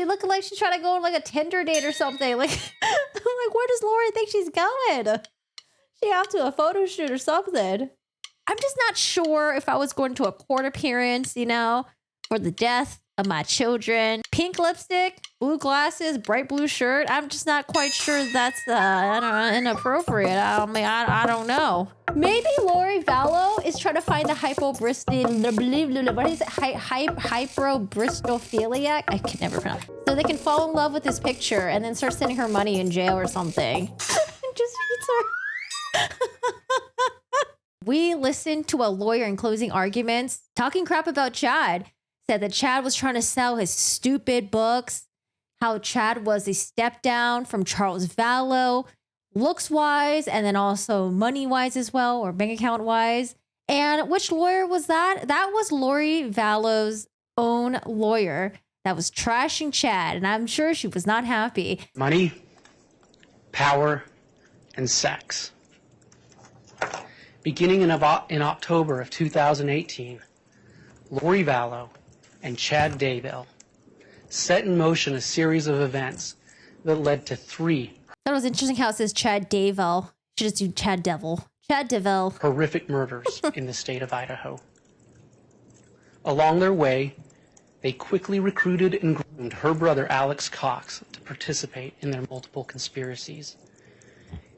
She looked like she's trying to go on like a Tinder date or something. Like, I'm like, where does Lori think she's going? She have to a photo shoot or something. I'm just not sure if I was going to a court appearance, you know, for the death of my children. Pink lipstick, blue glasses, bright blue shirt. I'm just not quite sure that's I don't know, inappropriate. I don't know. Maybe Lori Vallow is trying to find the what is it? Hyperbristophiliac? I can never pronounce. So they can fall in love with this picture and then start sending her money in jail or something. Just eats her. We listened to a lawyer in closing arguments talking crap about Chad. Said that Chad was trying to sell his stupid books. How Chad was a step down from Charles Vallow, looks wise, and then also money wise as well, or bank account wise. And which lawyer was that? That was Lori Vallow's own lawyer that was trashing Chad. And I'm sure she was not happy. Money, power, and sex. Beginning in October of 2018, Lori Vallow and Chad Daybell set in motion a series of events that led to 3. That was interesting how it says Chad Daybell. Should just do Chad Devil. Chad Devil. Horrific murders in the state of Idaho. Along their way, they quickly recruited and groomed her brother Alex Cox to participate in their multiple conspiracies.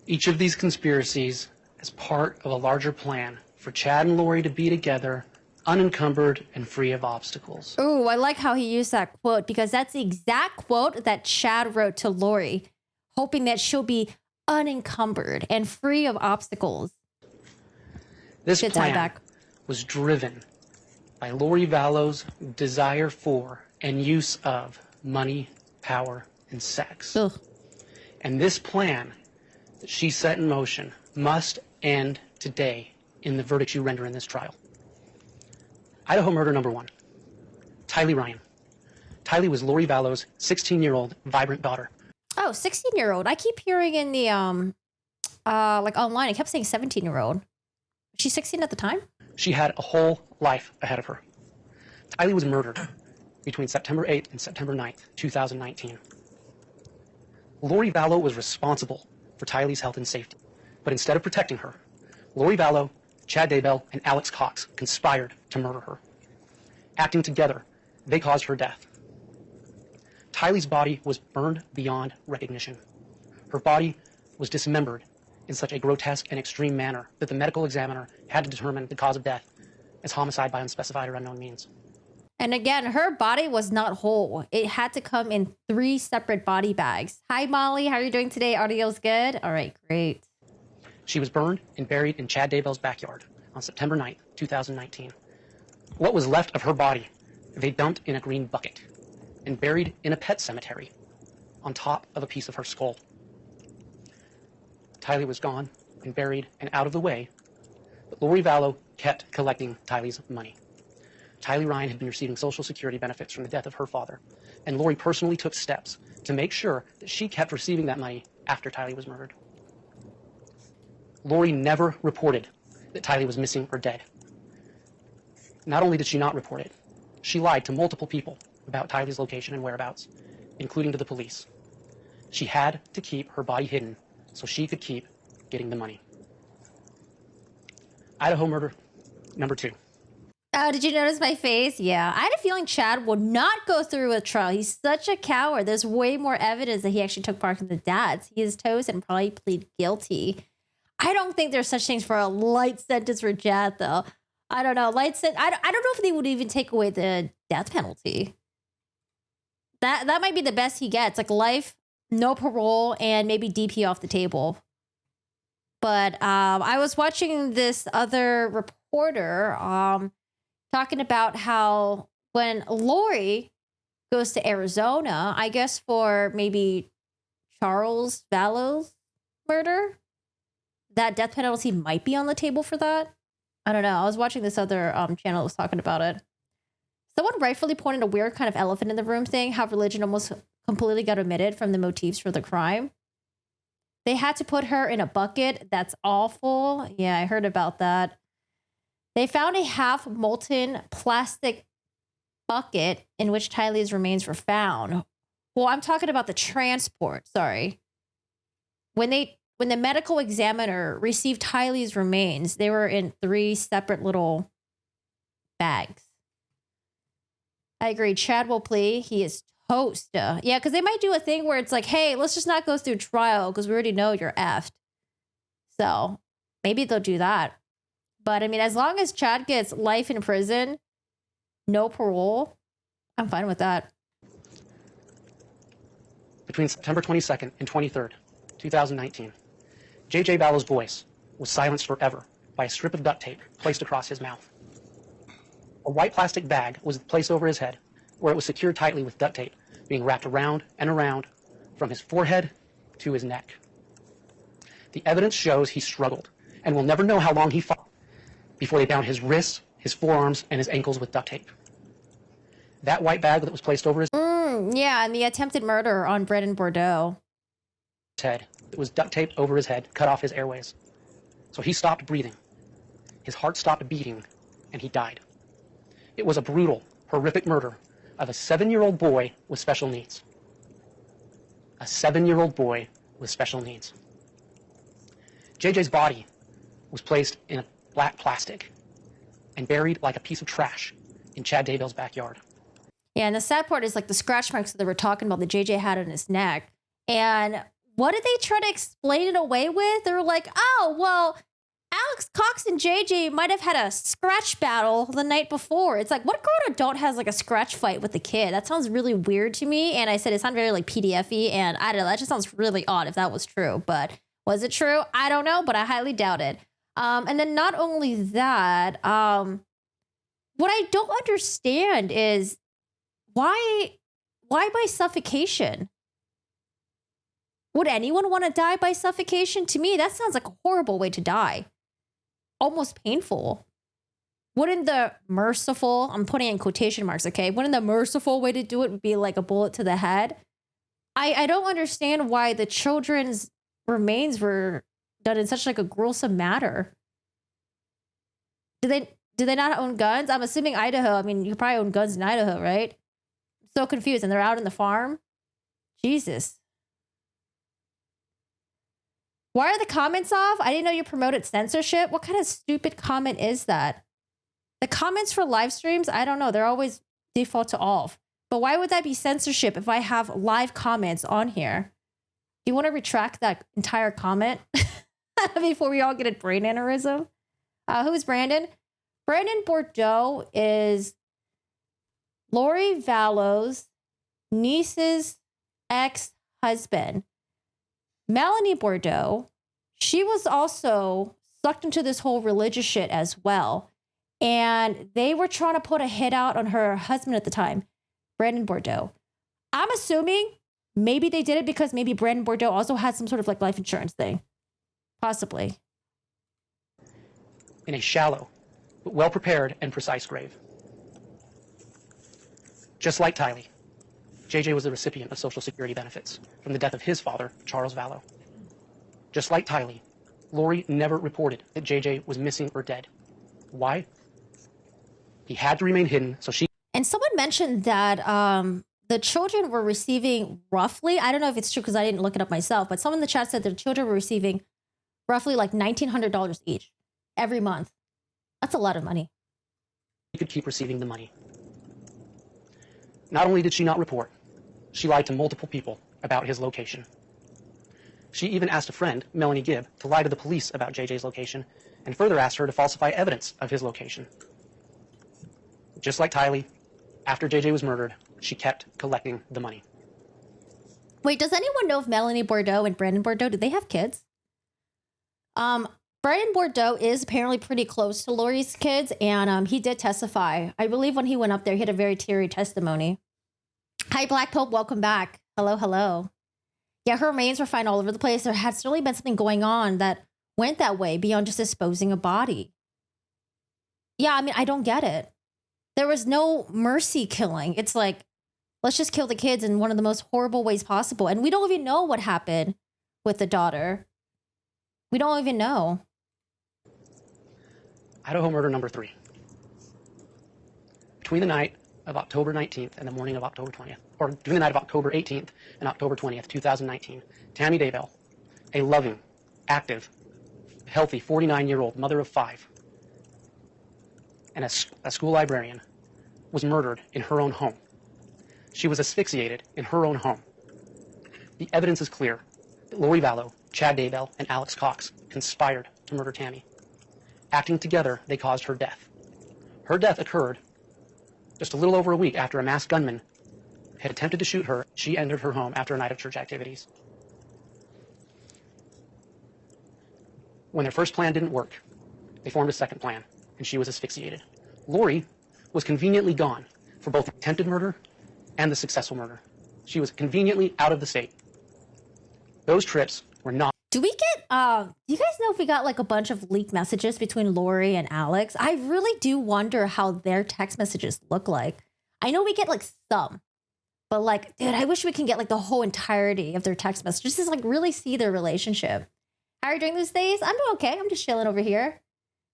Each of these conspiracies as part of a larger plan for Chad and Lori to be together, unencumbered and free of obstacles. Ooh, I like how he used that quote because that's the exact quote that Chad wrote to Lori, hoping that she'll be unencumbered and free of obstacles. This plan was driven by Lori Vallow's desire for and use of money, power, and sex. Ugh. And this plan that she set in motion must end today in the verdict you render in this trial. Idaho murder number 1, Tylee Ryan. Tylee was Lori Vallow's 16-year-old vibrant daughter. Oh, 16-year-old. I keep hearing in the like online, I kept saying 17-year-old. Was she 16 at the time? She had a whole life ahead of her. Tylee was murdered between September 8th and September 9th, 2019. Lori Vallow was responsible for Tylee's health and safety. But instead of protecting her, Lori Vallow, Chad Daybell, and Alex Cox conspired to murder her. Acting together, they caused her death. Tylee's body was burned beyond recognition. Her body was dismembered in such a grotesque and extreme manner that the medical examiner had to determine the cause of death as homicide by unspecified or unknown means. And again, her body was not whole. It had to come in 3 separate body bags. Hi, Molly. How are you doing today? Audio's good? All right, great. She was burned and buried in Chad Daybell's backyard on September 9th, 2019. What was left of her body, they dumped in a green bucket and buried in a pet cemetery on top of a piece of her skull. Tylee was gone and buried and out of the way, but Lori Vallow kept collecting Tylee's money. Tylee Ryan had been receiving Social Security benefits from the death of her father, and Lori personally took steps to make sure that she kept receiving that money after Tylee was murdered. Lori never reported that Tylee was missing or dead. Not only did she not report it, she lied to multiple people about Tylee's location and whereabouts, including to the police. She had to keep her body hidden so she could keep getting the money. Idaho murder number 2. Oh, did you notice my face? Yeah. I had a feeling Chad would not go through with trial. He's such a coward. There's way more evidence that he actually took part in the deaths. He is toast and probably plead guilty. I don't think there's such things for a light sentence for Chad, though. I don't know. I don't know if they would even take away the death penalty. That might be the best he gets. Like life, no parole, and maybe DP off the table. But I was watching this other reporter talking about how when Lori goes to Arizona, I guess for maybe Charles Vallow's murder, that death penalty might be on the table for that. I don't know. I was watching this other channel that was talking about it. Someone rightfully pointed a weird kind of elephant in the room thing, how religion almost completely got omitted from the motifs for the crime. They had to put her in a bucket. That's awful. Yeah, I heard about that. They found a half molten plastic bucket in which Tylee's remains were found. Well, I'm talking about the transport. Sorry. When the medical examiner received Tylee's remains, they were in 3 separate little bags. I agree. Chad will plea. He is toast. Yeah, because they might do a thing where it's like, hey, let's just not go through trial because we already know you're effed. So maybe they'll do that. But I mean, as long as Chad gets life in prison, no parole, I'm fine with that. Between September 22nd and 23rd, 2019, JJ Vallow's voice was silenced forever by a strip of duct tape placed across his mouth. A white plastic bag was placed over his head, where it was secured tightly with duct tape, being wrapped around and around from his forehead to his neck. The evidence shows he struggled, and we'll never know how long he fought before they bound his wrists, his forearms, and his ankles with duct tape. That white bag that was placed over his yeah, and the attempted murder on Brennan Bordeaux. head, it was duct taped over his head, cut off his airways. So he stopped breathing. His heart stopped beating, and he died. It was a brutal, horrific murder of a 7-year-old boy with special needs. A 7-year-old boy with special needs. JJ's body was placed in a black plastic and buried like a piece of trash in Chad Daybell's backyard. Yeah, and the sad part is like the scratch marks that they were talking about that JJ had on his neck. And what did they try to explain it away with? They were like, oh, well, Alex Cox and JJ might have had a scratch battle the night before. It's like, what grown adult has like a scratch fight with a kid? That sounds really weird to me. And I said it sounded very like PDF-y, and I don't know, that just sounds really odd if that was true. But was it true? I don't know, but I highly doubt it. And then not only that, what I don't understand is why by suffocation? Would anyone want to die by suffocation? To me, that sounds like a horrible way to die. Almost painful. Wouldn't the merciful, I'm putting in quotation marks, okay? Wouldn't the merciful way to do it be like a bullet to the head? I don't understand why the children's remains were done in such like a gruesome manner. Do they not own guns? I'm assuming Idaho. I mean, you could probably own guns in Idaho, right? I'm so confused. And they're out in the farm? Jesus. Why are the comments off? I didn't know you promoted censorship. What kind of stupid comment is that? The comments for live streams, I don't know. They're always default to off. But why would that be censorship if I have live comments on here? Do you want to retract that entire comment before we all get a brain aneurysm? Who's Brandon? Brandon Bordeaux is Lori Vallow's niece's ex-husband. Melanie Bordeaux, she was also sucked into this whole religious shit as well. And they were trying to put a hit out on her husband at the time, Brandon Bordeaux. I'm assuming maybe they did it because maybe Brandon Bordeaux also had some sort of like life insurance thing. Possibly. In a shallow, but well-prepared and precise grave. Just like Tylee, JJ was the recipient of Social Security benefits from the death of his father, Charles Vallow. Just like Tylee, Lori never reported that JJ was missing or dead. Why? He had to remain hidden, so she... And someone mentioned that the children were receiving roughly, I don't know if it's true because I didn't look it up myself, but someone in the chat said the children were receiving roughly like $1,900 each every month. That's a lot of money. He could keep receiving the money. Not only did she not report, she lied to multiple people about his location. She even asked a friend, Melanie Gibb, to lie to the police about JJ's location, and further asked her to falsify evidence of his location. Just like Tylee, after JJ was murdered, she kept collecting the money. Wait, does anyone know if Melanie Bordeaux and Brandon Bordeaux, did they have kids? Brandon Bordeaux is apparently pretty close to Lori's kids, and he did testify. I believe when he went up there, he had a very teary testimony. Hi, Black Pope. Welcome back. Hello, hello. Yeah, her remains were found all over the place. There had certainly been something going on that went that way beyond just disposing a body. Yeah, I mean, I don't get it. There was no mercy killing. It's like, let's just kill the kids in one of the most horrible ways possible. And we don't even know what happened with the daughter. We don't even know. Idaho murder number 3. Between the night of October 19th and the morning of October 20th, or during the night of October 18th and October 20th, 2019, Tammy Daybell, a loving, active, healthy 49-year-old mother of 5 and a school librarian, was murdered in her own home. She was asphyxiated in her own home. The evidence is clear that Lori Vallow, Chad Daybell, and Alex Cox conspired to murder Tammy. Acting together, they caused her death. Her death occurred just a little over a week after a masked gunman had attempted to shoot her. She entered her home after a night of church activities. When their first plan didn't work, they formed a second plan, and she was asphyxiated. Lori was conveniently gone for both the attempted murder and the successful murder. She was conveniently out of the state. Those trips were not. Do we get, do you guys know if we got like a bunch of leaked messages between Lori and Alex? I really do wonder how their text messages look like. I know we get like some, but like, dude, I wish we can get like the whole entirety of their text messages just to like really see their relationship. How are you doing these days? I'm doing okay. I'm just chilling over here.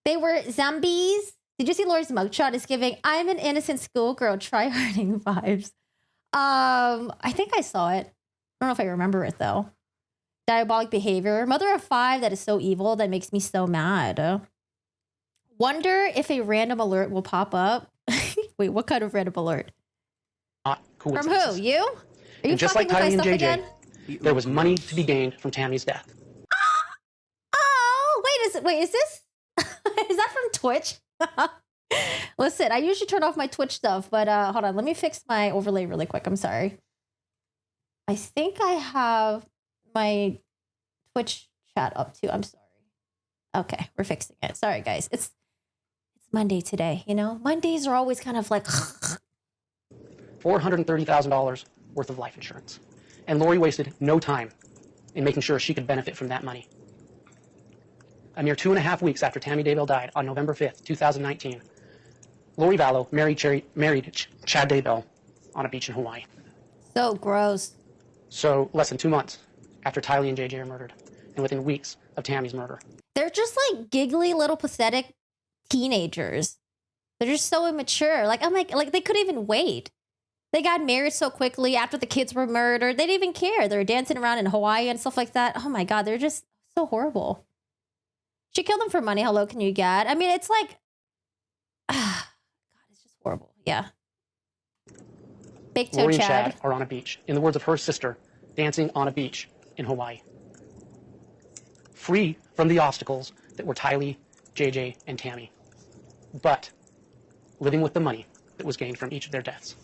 They were zombies. Did you see Lori's mugshot? It's giving, I'm an innocent schoolgirl try-harding vibes. I think I saw it. I don't know if I remember it though. Diabolic behavior. Mother of 5 that is so evil that makes me so mad. Wonder if a random alert will pop up. Wait, what kind of random alert? From who? You? Are you just like Tylee and JJ, there was money to be gained from Tammy's death. Oh, wait, is this? Is that from Twitch? Listen, I usually turn off my Twitch stuff, but hold on. Let me fix my overlay really quick. I'm sorry. I think I have my Twitch chat up too. I'm sorry. Okay, we're fixing it. Sorry, guys. It's Monday today, you know? Mondays are always kind of like... $430,000 worth of life insurance. And Lori wasted no time in making sure she could benefit from that money. A mere 2.5 weeks after Tammy Daybell died on November 5th, 2019, Lori Vallow married Chad Daybell on a beach in Hawaii. So gross. So less than 2 months after Tylee and JJ are murdered, and within weeks of Tammy's murder. They're just like giggly little pathetic teenagers. They're just so immature. Like, I'm like they couldn't even wait. They got married so quickly after the kids were murdered. They didn't even care. They were dancing around in Hawaii and stuff like that. Oh my God, they're just so horrible. She killed them for money. How low can you get? I mean, it's like, God, it's just horrible. Yeah. Big toe Lori and Chad. Chad are on a beach. In the words of her sister, dancing on a beach in Hawaii. Free from the obstacles that were Tylee, JJ, and Tammy. But living with the money that was gained from each of their deaths.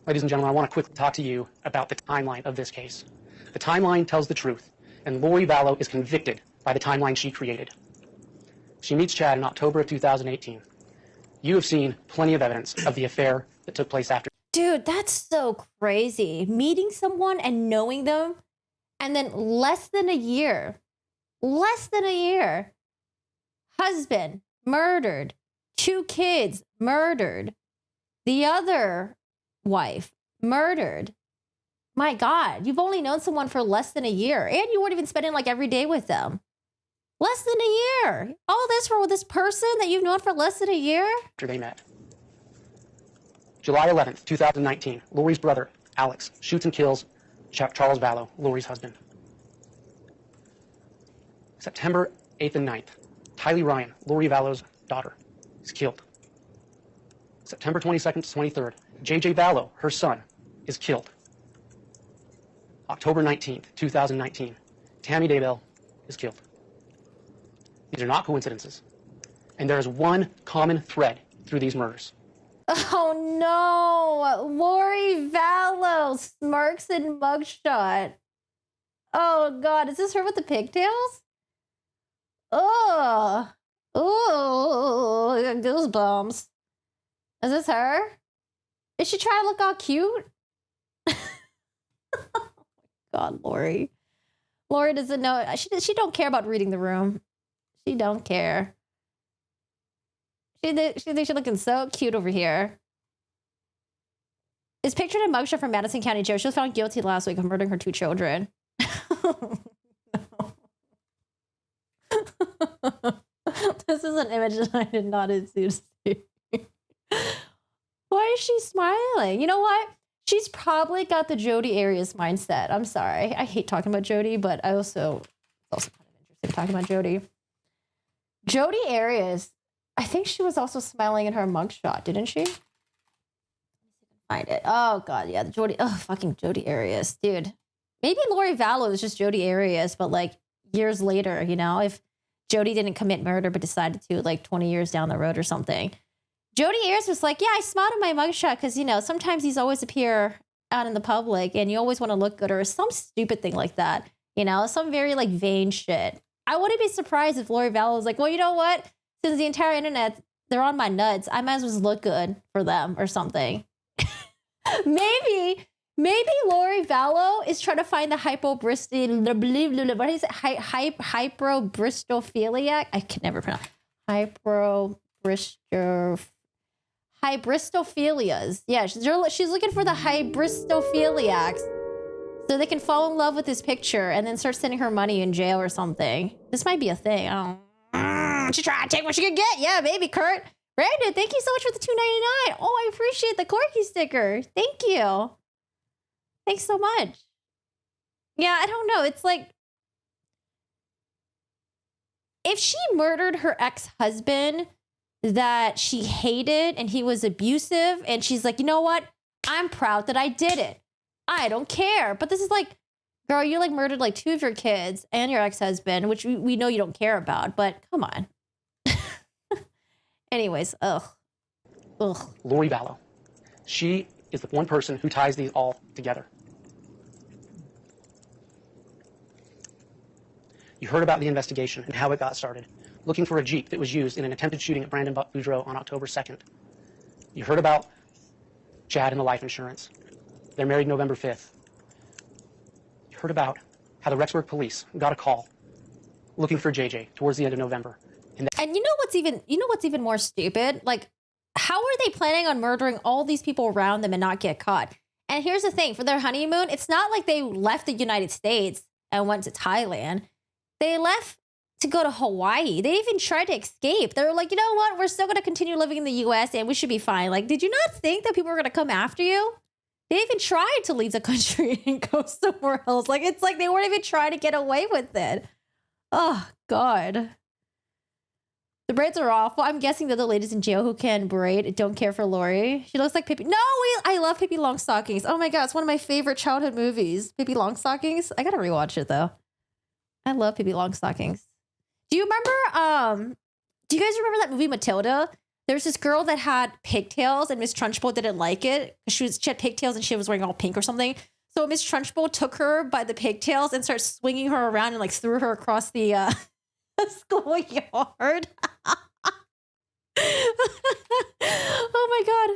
Ladies and gentlemen, I want to quickly talk to you about the timeline of this case. The timeline tells the truth, and Lori Vallow is convicted by the timeline she created. She meets Chad in October of 2018. You have seen plenty of evidence of the affair that took place after. Dude, that's so crazy. Meeting someone and knowing them, and then less than a year, husband murdered, 2 kids murdered, the other wife murdered. My God, you've only known someone for less than a year, and you weren't even spending like every day with them. Less than a year. All this for this person that you've known for less than a year? After they met. July 11th, 2019, Lori's brother, Alex, shoots and kills Charles Vallow, Lori's husband. September 8th and 9th, Tylee Ryan, Lori Vallow's daughter, is killed. September 22nd to 23rd, JJ Vallow, her son, is killed. October 19th, 2019, Tammy Daybell is killed. These are not coincidences. And there is one common thread through these murders. Oh no! Lori Vallow smirks in mugshot. Oh God, is this her with the pigtails? Oh, goosebumps. Is this her? Is she trying to look all cute? God, Lori. Lori doesn't know. She don't care about reading the room. She don't care. She thinks she's looking so cute over here. Is pictured in mugshot from Madison County Jail. She was found guilty last week of murdering her 2 children. This is an image that I did not see. Why is she smiling? You know what? She's probably got the Jodi Arias mindset. I'm sorry. I hate talking about Jodi, but it's also kind of interesting talking about Jodi. Jodi Arias, I think she was also smiling in her mugshot, didn't she? Find it. Oh god, yeah, fucking Jodi Arias, dude. Maybe Lori Vallow is just Jodi Arias, but like years later, you know, if Jodi didn't commit murder but decided to like 20 years down the road or something. Jodi Arias was like, yeah, I smiled in my mugshot because, you know, sometimes these always appear out in the public and you always want to look good or some stupid thing like that, you know, some very like vain shit. I wouldn't be surprised if Lori Vallow was like, well, you know what? Since the entire internet, they're on my nuts, I might as well look good for them or something. Maybe Lori Vallow is trying to find the what is it? Hyperbristophiliac? I can never pronounce. Hybristophilias. Yeah, she's looking for the hybristophiliacs so they can fall in love with this picture and then start sending her money in jail or something. This might be a thing. I don't. She try to take what she can get. Yeah, baby, Kurt. Brandon, thank you so much for the $2.99. Oh, I appreciate the Corky sticker. Thank you. Thanks so much. Yeah, I don't know. It's like, if she murdered her ex-husband that she hated and he was abusive and she's like, you know what? I'm proud that I did it. I don't care. But this is like, girl, you like murdered like 2 of your kids and your ex-husband, which we know you don't care about, but come on. Anyways, ugh. Lori Vallow. She is the one person who ties these all together. You heard about the investigation and how it got started, looking for a Jeep that was used in an attempted shooting at Brandon Boudreaux on October 2nd. You heard about Chad and the life insurance. They're married November 5th. You heard about how the Rexburg police got a call looking for JJ towards the end of November. And you know what's even more stupid? Like, how are they planning on murdering all these people around them and not get caught? And here's the thing, for their honeymoon, it's not like they left the United States and went to Thailand. They left to go to Hawaii. They even tried to escape. They were like, you know what? We're still going to continue living in the U.S. and we should be fine. Like, did you not think that people were going to come after you? They even tried to leave the country and go somewhere else. Like, it's like they weren't even trying to get away with it. Oh, God. The braids are awful. I'm guessing that the ladies in jail who can braid don't care for Lori. She looks like Pippi. No, I love Pippi Longstockings. Oh my God, it's one of my favorite childhood movies. Pippi Longstockings. I gotta rewatch it though. I love Pippi Longstockings. Do you remember? Do you guys remember that movie Matilda? There's this girl that had pigtails, and Miss Trunchbull didn't like it. She had pigtails, and she was wearing all pink or something. So Miss Trunchbull took her by the pigtails and started swinging her around and like threw her across the schoolyard. Oh my God.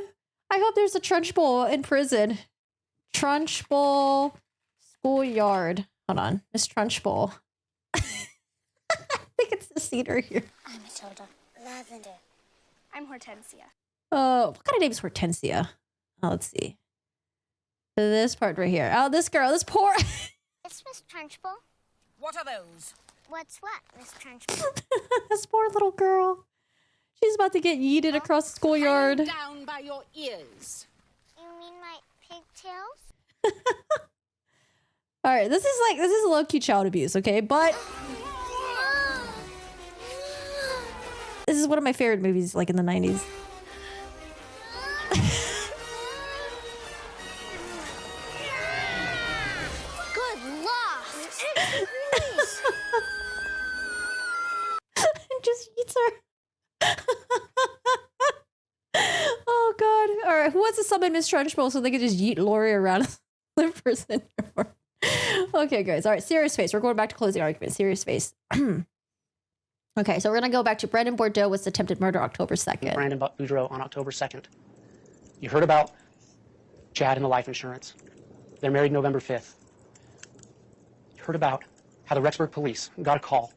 I hope there's a Trunchbull in prison. Trunchbull schoolyard. Hold on. Miss Trunchbull. I think it's the cedar here. I'm Matilda. Lavender. I'm Hortensia. Oh, what kind of name is Hortensia? Oh, let's see. This part right here. Oh, this girl. This poor... It's Miss Trunchbull. What are those? What's what, Miss Trunchbull? This poor little girl. She's about to get yeeted across the schoolyard. Hang down by your ears. You mean my pigtails? All right, this is a low-key child abuse, okay? But this is one of my favorite movies, like in the 90s. Good loft. Just eats her. Oh God! All right, who wants to summon Miss Trunchbull so they can just yeet Lori around the prison? Okay, guys. All right, serious face. We're going back to closing argument. Serious face. Okay, so we're gonna go back to Brandon Boudreaux was attempted murder October 2nd. Brandon Boudreaux on October 2nd. You heard about Chad and the life insurance. They're married November 5th. You heard about how the Rexburg police got a call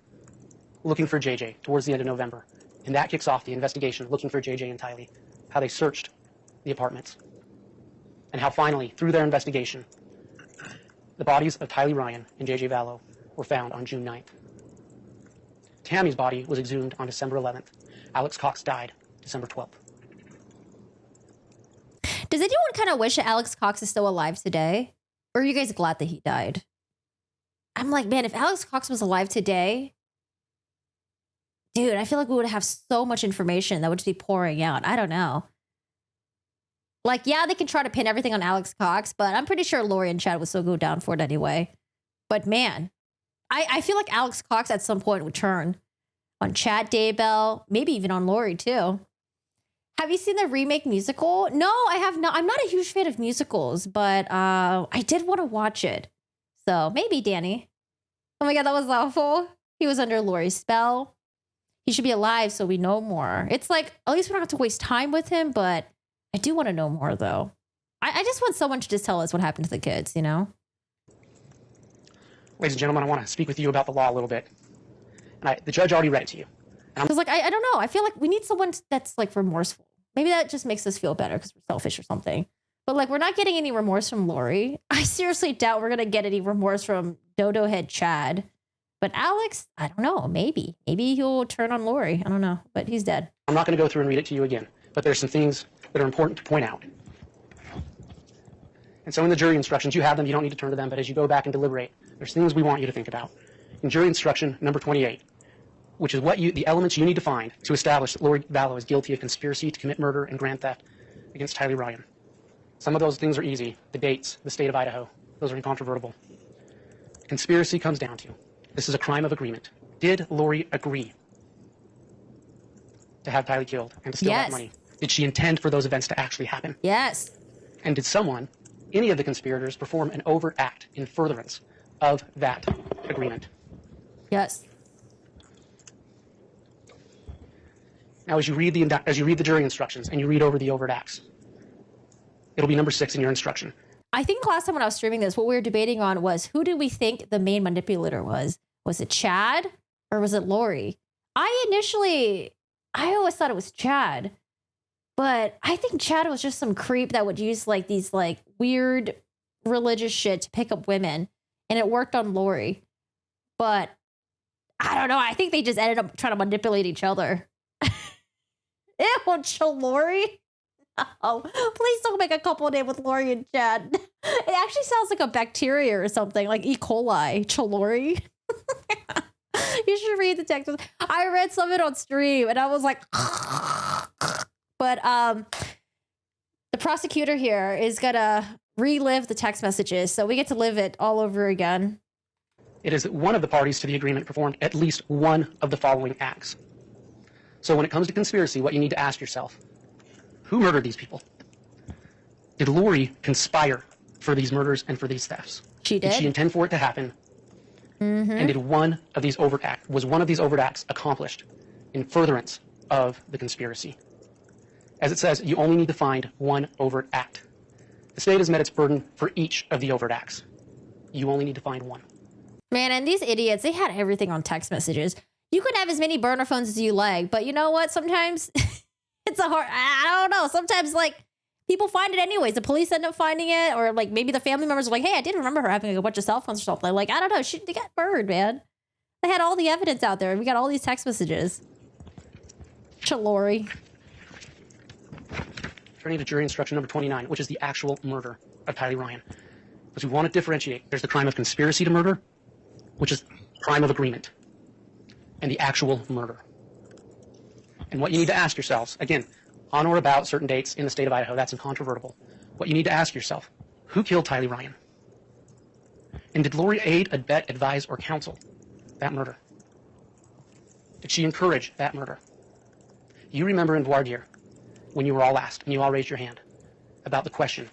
looking for JJ towards the end of November. And that kicks off the investigation looking for JJ and Tylee, how they searched the apartments. And how finally, through their investigation, the bodies of Tylee Ryan and JJ Vallow were found on June 9th. Tammy's body was exhumed on December 11th. Alex Cox died December 12th. Does anyone kind of wish that Alex Cox is still alive today? Or are you guys glad that he died? I'm like, man, if Alex Cox was alive today, dude, I feel like we would have so much information that would just be pouring out. I don't know. Like, yeah, they can try to pin everything on Alex Cox, but I'm pretty sure Lori and Chad would still go down for it anyway. But man, I feel like Alex Cox at some point would turn on Chad Daybell, maybe even on Lori too. Have you seen the remake musical? No, I have not. I'm not a huge fan of musicals, but I did want to watch it. So maybe Danny. Oh my God, that was awful. He was under Lori's spell. He should be alive so we know more. It's like, at least we don't have to waste time with him, but I do want to know more, though. I just want someone to just tell us what happened to the kids, you know? Ladies and gentlemen, I want to speak with you about the law a little bit. And the judge already read it to you. I was like, I don't know. I feel like we need someone that's like remorseful. Maybe that just makes us feel better because we're selfish or something. But like, we're not getting any remorse from Lori. I seriously doubt we're going to get any remorse from Dodo Head Chad. But Alex, I don't know. Maybe he'll turn on Lori. I don't know. But he's dead. I'm not going to go through and read it to you again. But there's some things that are important to point out. And so in the jury instructions, you have them. You don't need to turn to them. But as you go back and deliberate, there's things we want you to think about. In jury instruction number 28, which is the elements you need to find to establish that Lori Vallow is guilty of conspiracy to commit murder and grand theft against Tylee Ryan. Some of those things are easy. The dates, the state of Idaho, those are incontrovertible. Conspiracy comes down to, this is a crime of agreement. Did Lori agree to have Tylee killed and to steal that money? Did she intend for those events to actually happen? Yes. And did any of the conspirators, perform an overt act in furtherance of that agreement? Yes. Now, as you read the jury instructions and you read over the overt acts, it'll be number 6 in your instruction. I think last time when I was streaming this, what we were debating on was, who did we think the main manipulator was? Was it Chad or was it Lori? I always thought it was Chad, but I think Chad was just some creep that would use like these like weird religious shit to pick up women, and it worked on Lori. But I don't know. I think they just ended up trying to manipulate each other. Ew, Lori. Oh, please don't make a couple name with Lori and Chad. It actually sounds like a bacteria or something, like E. coli. Chalori. You should read the text. I read some of it on stream and I was like, but the prosecutor here is gonna relive the text messages, so we get to live it all over again. It is that one of the parties to the agreement performed at least one of the following acts. So when it comes to conspiracy, what you need to ask yourself, who murdered these people? Did Lori conspire for these murders and for these thefts? She did. Did she intend for it to happen? Mm-hmm. And was one of these overt acts accomplished in furtherance of the conspiracy? As it says, you only need to find one overt act. The state has met its burden for each of the overt acts. You only need to find one. Man, and these idiots, they had everything on text messages. You could have as many burner phones as you like, but you know what? Sometimes it's I don't know. Sometimes like people find it anyways. The police end up finding it, or like maybe the family members are like, hey, I didn't remember her having a bunch of cell phones or something. Like, I don't know. They got burned, man. They had all the evidence out there. We got all these text messages. Lori. Turning to jury instruction number 29, which is the actual murder of Tylee Ryan. Because we want to differentiate. There's the crime of conspiracy to murder, which is crime of agreement, and the actual murder. And what you need to ask yourselves, again, on or about certain dates in the state of Idaho, that's incontrovertible. What you need to ask yourself, who killed Tylee Ryan? And did Lori aid, abet, advise, or counsel that murder? Did she encourage that murder? You remember in voir dire, when you were all asked, and you all raised your hand, about the question,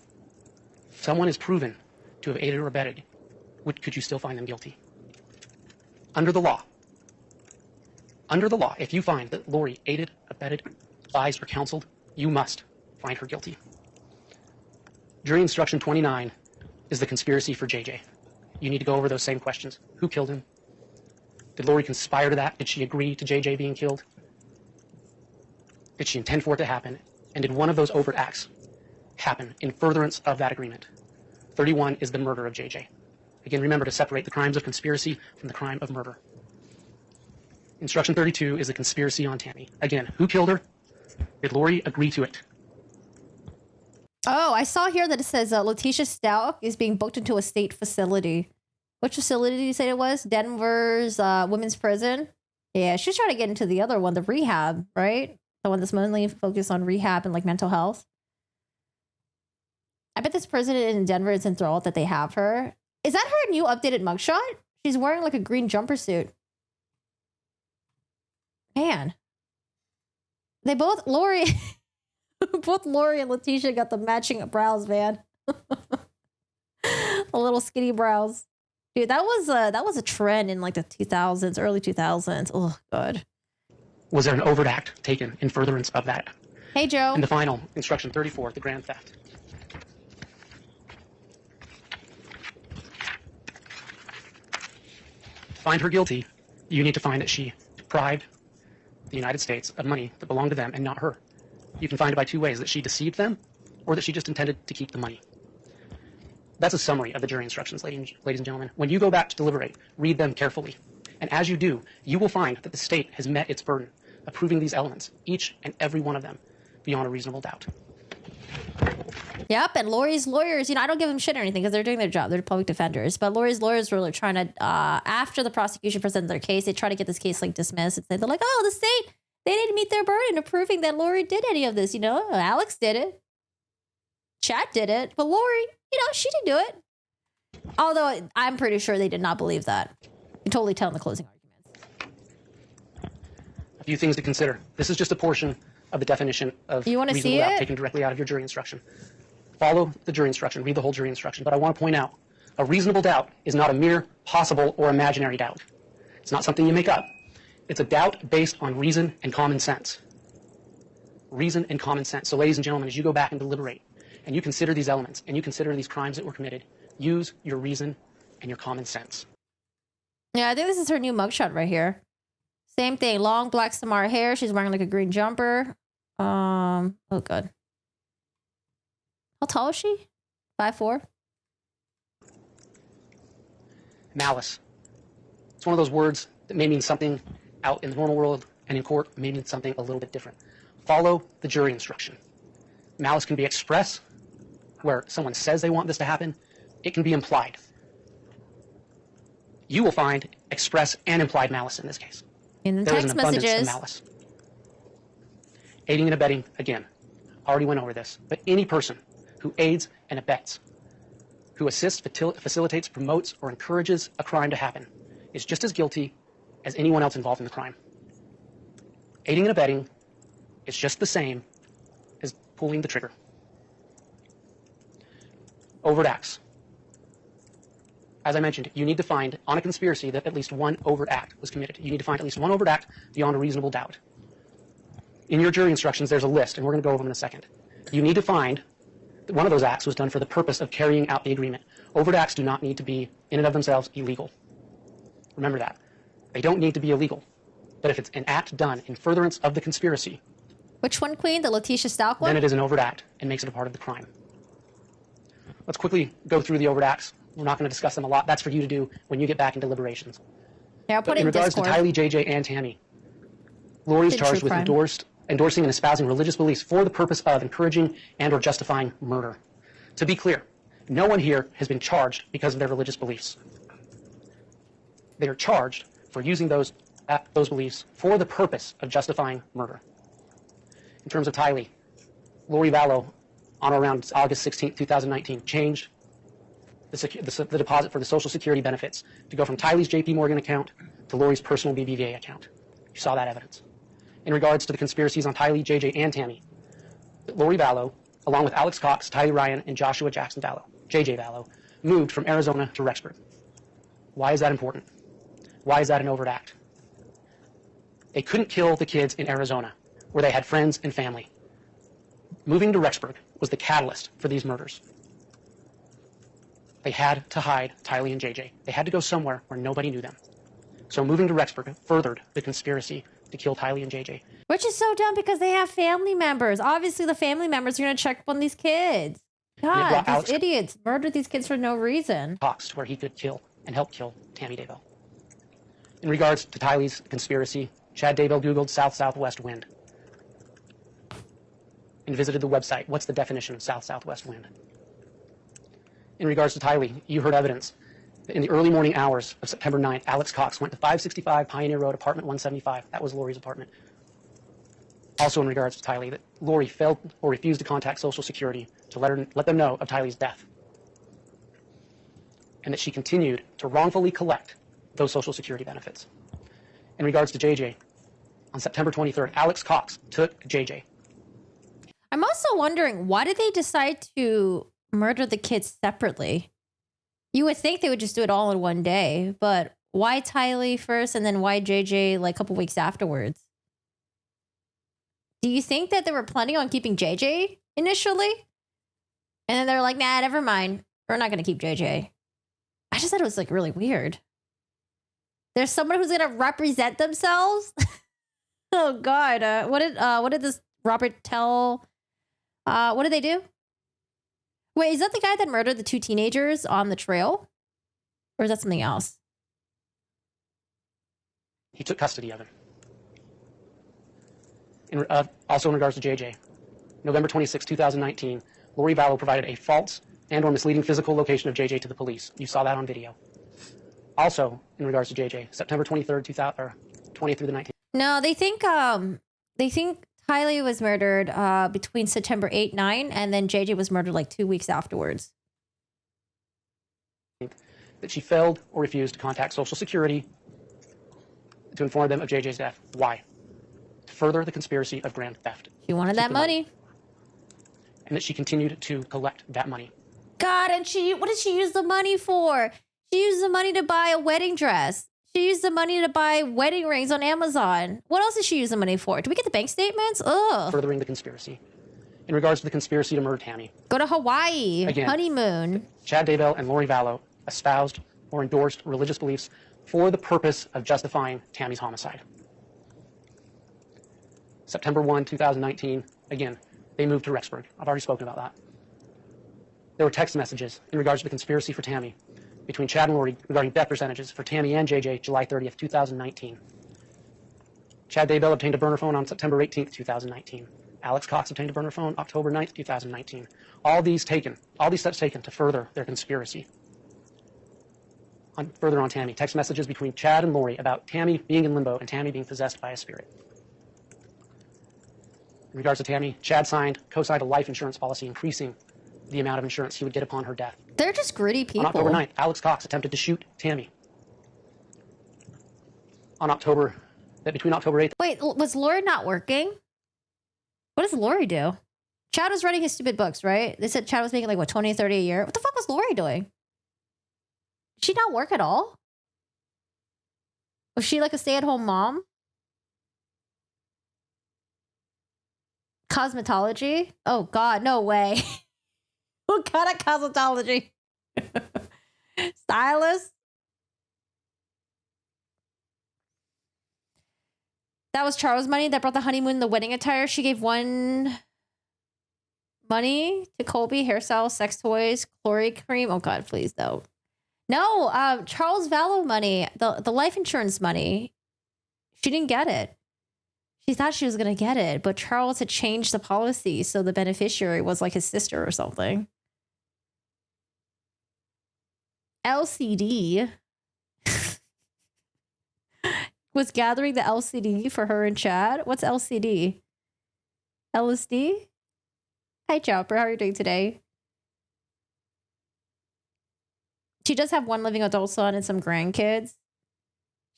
if someone is proven to have aided or abetted, could you still find them guilty? Under the law, if you find that Lori aided, abetted, advised, or counseled, you must find her guilty. Jury instruction 29 is the conspiracy for JJ. You need to go over those same questions. Who killed him? Did Lori conspire to that? Did she agree to JJ being killed? Did she intend for it to happen? And did one of those overt acts happen in furtherance of that agreement? 31 is the murder of JJ. Again, remember to separate the crimes of conspiracy from the crime of murder. Instruction 32 is the conspiracy on Tammy. Again, who killed her? Did Lori agree to it? Oh, I saw here that it says Letitia Stout is being booked into a state facility. Which facility did you say it was? Denver's women's prison? Yeah, she's trying to get into the other one, the rehab, right? The one that's mainly focused on rehab and like mental health. I bet this prison in Denver is enthralled that they have her. Is that her new updated mugshot? She's wearing like a green jumper suit. Man. They both, Lori, both Lori and Letitia got the matching brows, man. The little skinny brows. Dude, that was a trend in like the 2000s, early 2000s. Oh, God. Was there an overt act taken in furtherance of that? Hey, Joe. And the final, instruction 34, the grand theft. To find her guilty, you need to find that she deprived the United States of money that belonged to them and not her. You can find it by two ways, that she deceived them or that she just intended to keep the money. That's a summary of the jury instructions, ladies and gentlemen. When you go back to deliberate, read them carefully. And as you do, you will find that the state has met its burden of proving these elements, each and every one of them, beyond a reasonable doubt. Yep, and Lori's lawyers, I don't give them shit or anything because they're doing their job. They're public defenders. But Lori's lawyers were like trying to, after the prosecution presented their case, they try to get this case like dismissed. And they're like, oh, the state, they didn't meet their burden of proving that Lori did any of this. Alex did it. Chad did it. But Lori, she didn't do it. Although I'm pretty sure they did not believe that. You can totally tell in the closing arguments. A few things to consider. This is just a portion of the definition of reasonable doubt taken directly out of your jury instruction. Follow the jury instruction, read the whole jury instruction. But I want to point out, a reasonable doubt is not a mere possible or imaginary doubt. It's not something you make up. It's a doubt based on reason and common sense. Reason and common sense. So ladies and gentlemen, as you go back and deliberate, and you consider these elements, and you consider these crimes that were committed, use your reason and your common sense. Yeah, I think this is her new mugshot right here. Same thing, long black Samara hair. She's wearing like a green jumper. Oh, God. How tall is she? 5'4"? Malice. It's one of those words that may mean something out in the normal world, and in court may mean something a little bit different. Follow the jury instruction. Malice can be express, where someone says they want this to happen. It can be implied. You will find express and implied malice in this case. In the there is text an abundance messages. of malice. Aiding and abetting, again, already went over this, but any person who aids and abets, who assists, facilitates, promotes, or encourages a crime to happen is just as guilty as anyone else involved in the crime. Aiding and abetting is just the same as pulling the trigger. Overt acts. As I mentioned, you need to find on a conspiracy that at least one overt act was committed. You need to find at least one overt act beyond a reasonable doubt. In your jury instructions, there's a list, and we're going to go over them in a second. You need to find that one of those acts was done for the purpose of carrying out the agreement. Overt acts do not need to be, in and of themselves, illegal. Remember that. They don't need to be illegal. But if it's an act done in furtherance of the conspiracy, which one, Queen? The Letitia Stout one? then it is an overt act and makes it a part of the crime. Let's quickly go through the overt acts. We're not going to discuss them a lot. That's for you to do when you get back in deliberations. Yeah, I'll put it in regards Discord. to Tylee, JJ, and Tammy, Lori's charged with endorsing and espousing religious beliefs for the purpose of encouraging and or justifying murder. To be clear, no one here has been charged because of their religious beliefs. They are charged for using those beliefs for the purpose of justifying murder. In terms of Tylee, Lori Vallow, on or around August 16, 2019, changed the deposit for the Social Security benefits to go from Tylee's JP Morgan account to Lori's personal BBVA account. You saw that evidence. In regards to the conspiracies on Tylee, JJ, and Tammy, Lori Vallow, along with Alex Cox, Tylee Ryan, and Joshua Jackson Vallow, JJ Vallow, moved from Arizona to Rexburg. Why is that important? Why is that an overt act? They couldn't kill the kids in Arizona, where they had friends and family. Moving to Rexburg was the catalyst for these murders. They had to hide Tylee and JJ. They had to go somewhere where nobody knew them. So moving to Rexburg furthered the conspiracy to kill Tylee and JJ. Which is so dumb because they have family members. Obviously, the family members are going to check up on these kids. God, these idiots murdered these kids for no reason. Talks to where he could kill and help kill Tammy Daybell. In regards to Tylee's conspiracy, Chad Daybell Googled South-Southwest wind. and visited the website, What's the Definition of South-Southwest Wind? In regards to Tylee, you heard evidence that in the early morning hours of September 9th, Alex Cox went to 565 Pioneer Road, apartment 175. That was Lori's apartment. Also in regards to Tylee, that Lori failed or refused to contact Social Security to let them know of Tylee's death. And that she continued to wrongfully collect those Social Security benefits. In regards to JJ, on September 23rd, Alex Cox took JJ. I'm also wondering, why did they decide to murder the kids separately? You would think they would just do it all in one day, but why Tylee first and then why JJ like a couple weeks afterwards? Do you think that they were planning on keeping JJ initially? And then they're like, nah, never mind. We're not going to keep JJ. I just thought it was like really weird. There's someone who's going to represent themselves? Oh, God. What did this Robert tell? What did they do? Wait, is that the guy that murdered the two teenagers on the trail? Or is that something else? He took custody of him. Also in regards to JJ, November 26, 2019, Lori Vallow provided a false and or misleading physical location of JJ to the police. You saw that on video. Also, in regards to JJ, September 23rd, 20th through the 19th. No, they think Tylee was murdered between September 8, 9, and then JJ was murdered like 2 weeks afterwards. That she failed or refused to contact Social Security to inform them of JJ's death. Why? To further the conspiracy of grand theft. She wanted that money. And that she continued to collect that money. God, and what did she use the money for? She used the money to buy a wedding dress. She used the money to buy wedding rings on Amazon. What else did she use the money for? Do we get the bank statements? Ugh. Furthering the conspiracy. In regards to the conspiracy to murder Tammy. Go to Hawaii. Again, honeymoon. Chad Daybell and Lori Vallow espoused or endorsed religious beliefs for the purpose of justifying Tammy's homicide. September 1, 2019, again, they moved to Rexburg. I've already spoken about that. There were text messages in regards to the conspiracy for Tammy between Chad and Lori regarding death percentages for Tammy and JJ July 30th, 2019. Chad Daybell obtained a burner phone on September 18th, 2019. Alex Cox obtained a burner phone October 9th, 2019. All these steps taken to further their conspiracy. Further on Tammy, text messages between Chad and Lori about Tammy being in limbo and Tammy being possessed by a spirit. In regards to Tammy, Chad co-signed a life insurance policy increasing the amount of insurance he would get upon her death. They're just gritty people. On October 9th, Alex Cox attempted to shoot Tammy. Between October 8th. Wait, was Lori not working? What does Lori do? Chad was writing his stupid books, right? They said Chad was making like, what, 20, 30 a year? What the fuck was Lori doing? Did she not work at all? Was she like a stay-at-home mom? Cosmetology? Oh, God, no way. What kind of cosmetology? Stylist? That was Charles' money that brought the honeymoon, the wedding attire. She gave one money to Colby, hairstyle, sex toys, chlorine cream. Oh, God, please, no. No, Charles Vallow money, the life insurance money. She didn't get it. She thought she was going to get it, but Charles had changed the policy, so the beneficiary was like his sister or something. LCD was gathering the LCD for her and Chad. What's LCD? LSD? Hi, Chopper. How are you doing today? She does have one living adult son and some grandkids.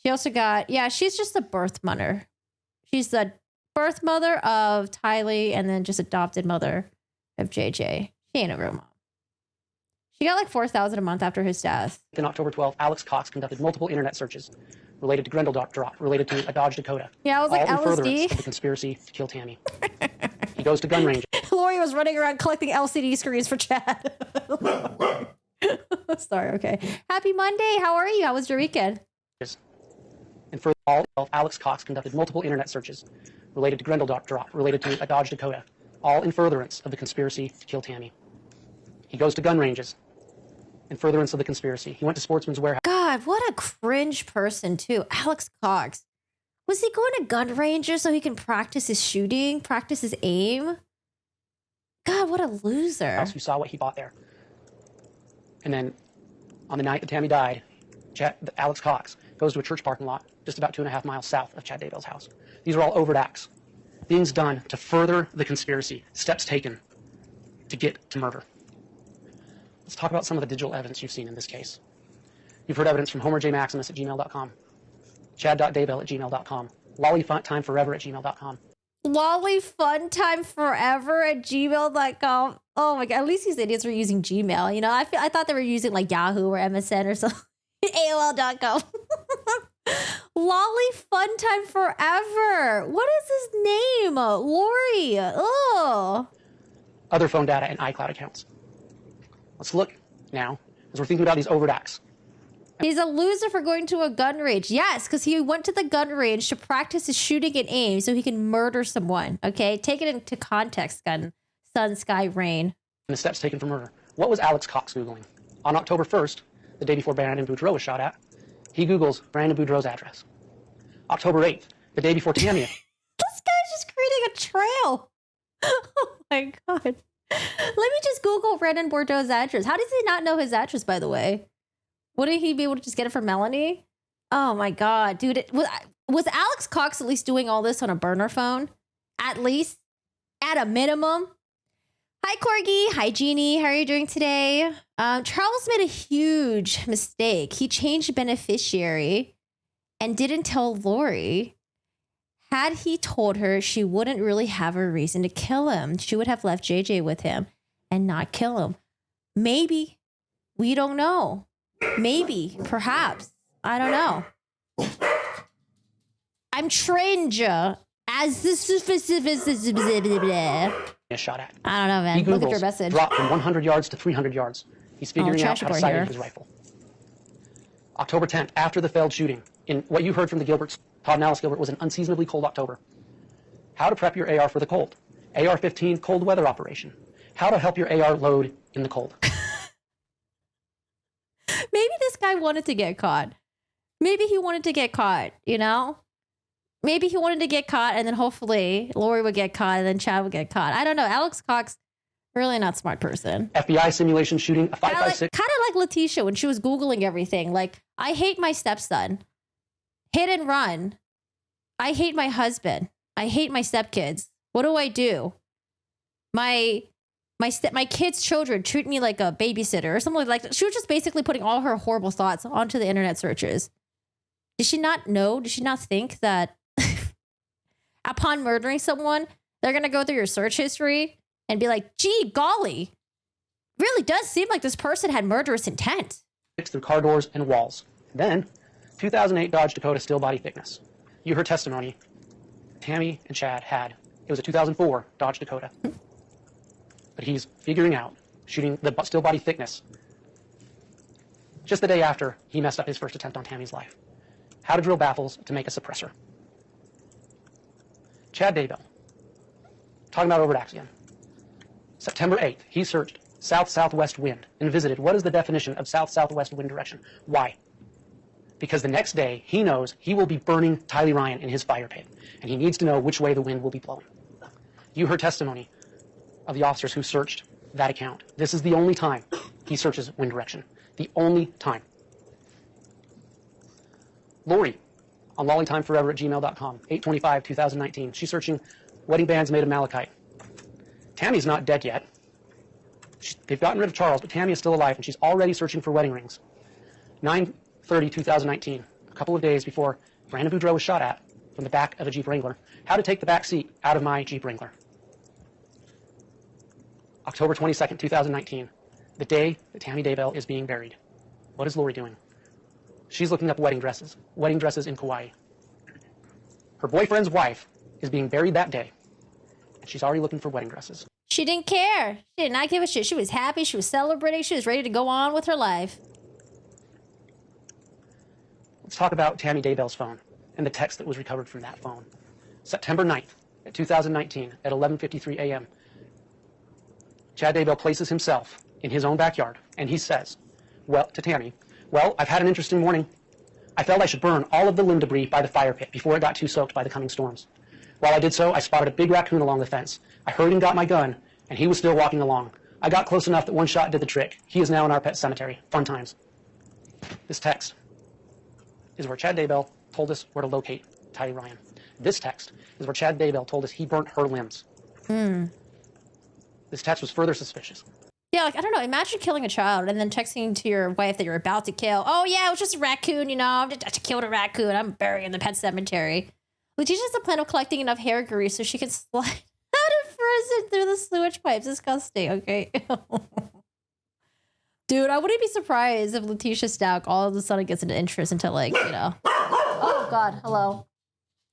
She also got, she's just the birth mother. She's the birth mother of Tylee and then just adopted mother of JJ. She ain't a real mom. She got like $4,000 a month after his death. On October 12th, Alex Cox conducted multiple internet searches related to Grendel drop, related to a Dodge Dakota. Yeah, I was like, all in LSD? furtherance of the conspiracy to kill Tammy. He goes to gun range. Lori was running around collecting LCD screens for Chad. Sorry, okay. Happy Monday. How are you? How was your weekend? And for all, Alex Cox conducted multiple internet searches related to Grendel drop, related to a Dodge Dakota, all in furtherance of the conspiracy to kill Tammy. He goes to gun ranges in furtherance of the conspiracy. He went to Sportsman's Warehouse. God, what a cringe person, too. Alex Cox. Was he going to gun ranges so he can practice his shooting, practice his aim? God, what a loser. You saw what he bought there. And then on the night that Tammy died, Alex Cox goes to a church parking lot just about 2.5 miles south of Chad Daybell's house. These are all overt acts. Things done to further the conspiracy, steps taken to get to murder. Let's talk about some of the digital evidence you've seen in this case. You've heard evidence from HomerJMaximus@gmail.com, Chad.Daybell@gmail.com, LollyFunTimeForever@gmail.com. LollyFunTimeForever@gmail.com. Oh my God, at least these idiots were using Gmail. You know, I thought they were using like Yahoo or MSN or something. AOL.com. LollyFunTimeForever. What is his name? Lori. Oh. Other phone data and iCloud accounts. Let's look now, as we're thinking about these overt acts. He's a loser for going to a gun range. Yes, because he went to the gun range to practice his shooting and aim so he can murder someone. Okay, take it into context, gun, sun, sky, rain. And the steps taken for murder. What was Alex Cox Googling? On October 1st, the day before Brandon Boudreaux was shot at, he Googles Brandon Boudreaux's address. October 8th, the day before Tammy. This guy's just creating a trail. Oh my God. Let me just Google Brandon Boudreaux's address. How does he not know his address, by the way? Wouldn't he be able to just get it from Melanie? Oh my God, dude. Was Alex Cox at least doing all this on a burner phone? At least? At a minimum? Hi, Corgi. Hi, Jeannie. How are you doing today? Charles made a huge mistake. He changed beneficiary and didn't tell Lori. Had he told her, she wouldn't really have a reason to kill him. She would have left JJ with him and not kill him. Maybe. We don't know. Maybe. Perhaps. I don't know. I'm trained as this. Shot at. I don't know, man. He Look at your Googles message. drop from 100 yards to 300 yards. He's figuring out how to sight his rifle. October 10th, after the failed shooting, in what you heard from the Gilberts, Todd and Alice Gilbert, was an unseasonably cold October. How to prep your AR for the cold. AR-15 cold weather operation. How to help your AR load in the cold. Maybe this guy wanted to get caught. Maybe he wanted to get caught, you know? Maybe he wanted to get caught and then hopefully Lori would get caught and then Chad would get caught. I don't know. Alex Cox, really not smart person. FBI simulation shooting a 5.56. Kind of like Letitia when she was Googling everything. Like, I hate my stepson. Hit and run. I hate my husband. I hate my stepkids. What do I do? My kids' children treat me like a babysitter or something like that. She was just basically putting all her horrible thoughts onto the internet searches. Did she not know? Did she not think that upon murdering someone, they're going to go through your search history and be like, gee, golly, really does seem like this person had murderous intent. Through car doors and walls. Then, 2008 Dodge Dakota still body thickness. You heard testimony Tammy and Chad had. It was a 2004 Dodge Dakota. But he's figuring out shooting the still body thickness just the day after he messed up his first attempt on Tammy's life. How to drill baffles to make a suppressor. Chad Daybell. Talking about overt acts again. September 8th, he searched south-southwest wind and visited what is the definition of south-southwest wind direction. Why? Because the next day, he knows he will be burning Tylee Ryan in his fire pit, and he needs to know which way the wind will be blowing. You heard testimony of the officers who searched that account. This is the only time he searches wind direction. The only time. Lori, on lollytimeforever@gmail.com, 8/25/2019. She's searching wedding bands made of malachite. Tammy's not dead yet. They've gotten rid of Charles, but Tammy is still alive, and she's already searching for wedding rings. 9/30/2019, a couple of days before Brandon Boudreaux was shot at from the back of a Jeep Wrangler. How to take the back seat out of my Jeep Wrangler. October 22nd, 2019, the day that Tammy Daybell is being buried. What is Lori doing? She's looking up wedding dresses in Kauai. Her boyfriend's wife is being buried that day, and she's already looking for wedding dresses. She didn't care. She did not give a shit. She was happy. She was celebrating. She was ready to go on with her life. Let's talk about Tammy Daybell's phone and the text that was recovered from that phone. September 9th, 2019, at 11:53 a.m., Chad Daybell places himself in his own backyard, and he says, to Tammy, well, I've had an interesting morning. I felt I should burn all of the limb debris by the fire pit before it got too soaked by the coming storms. While I did so, I spotted a big raccoon along the fence. I hurried and got my gun and he was still walking along. I got close enough that one shot did the trick. He is now in our pet cemetery. Fun times. This text is where Chad Daybell told us where to locate Tylee Ryan. This text is where Chad Daybell told us he burnt her limbs. This text was further suspicious. Yeah, like, I don't know. Imagine killing a child and then texting to your wife that you're about to kill. Oh, yeah, it was just a raccoon, you know. I just killed a raccoon. I'm buried in the pet cemetery. Letitia has a plan of collecting enough hair grease so she can slide out of prison through the sewage pipes. Disgusting, okay? Dude, I wouldn't be surprised if Letitia Stout all of a sudden gets an interest into, like, you know. Oh, God, hello.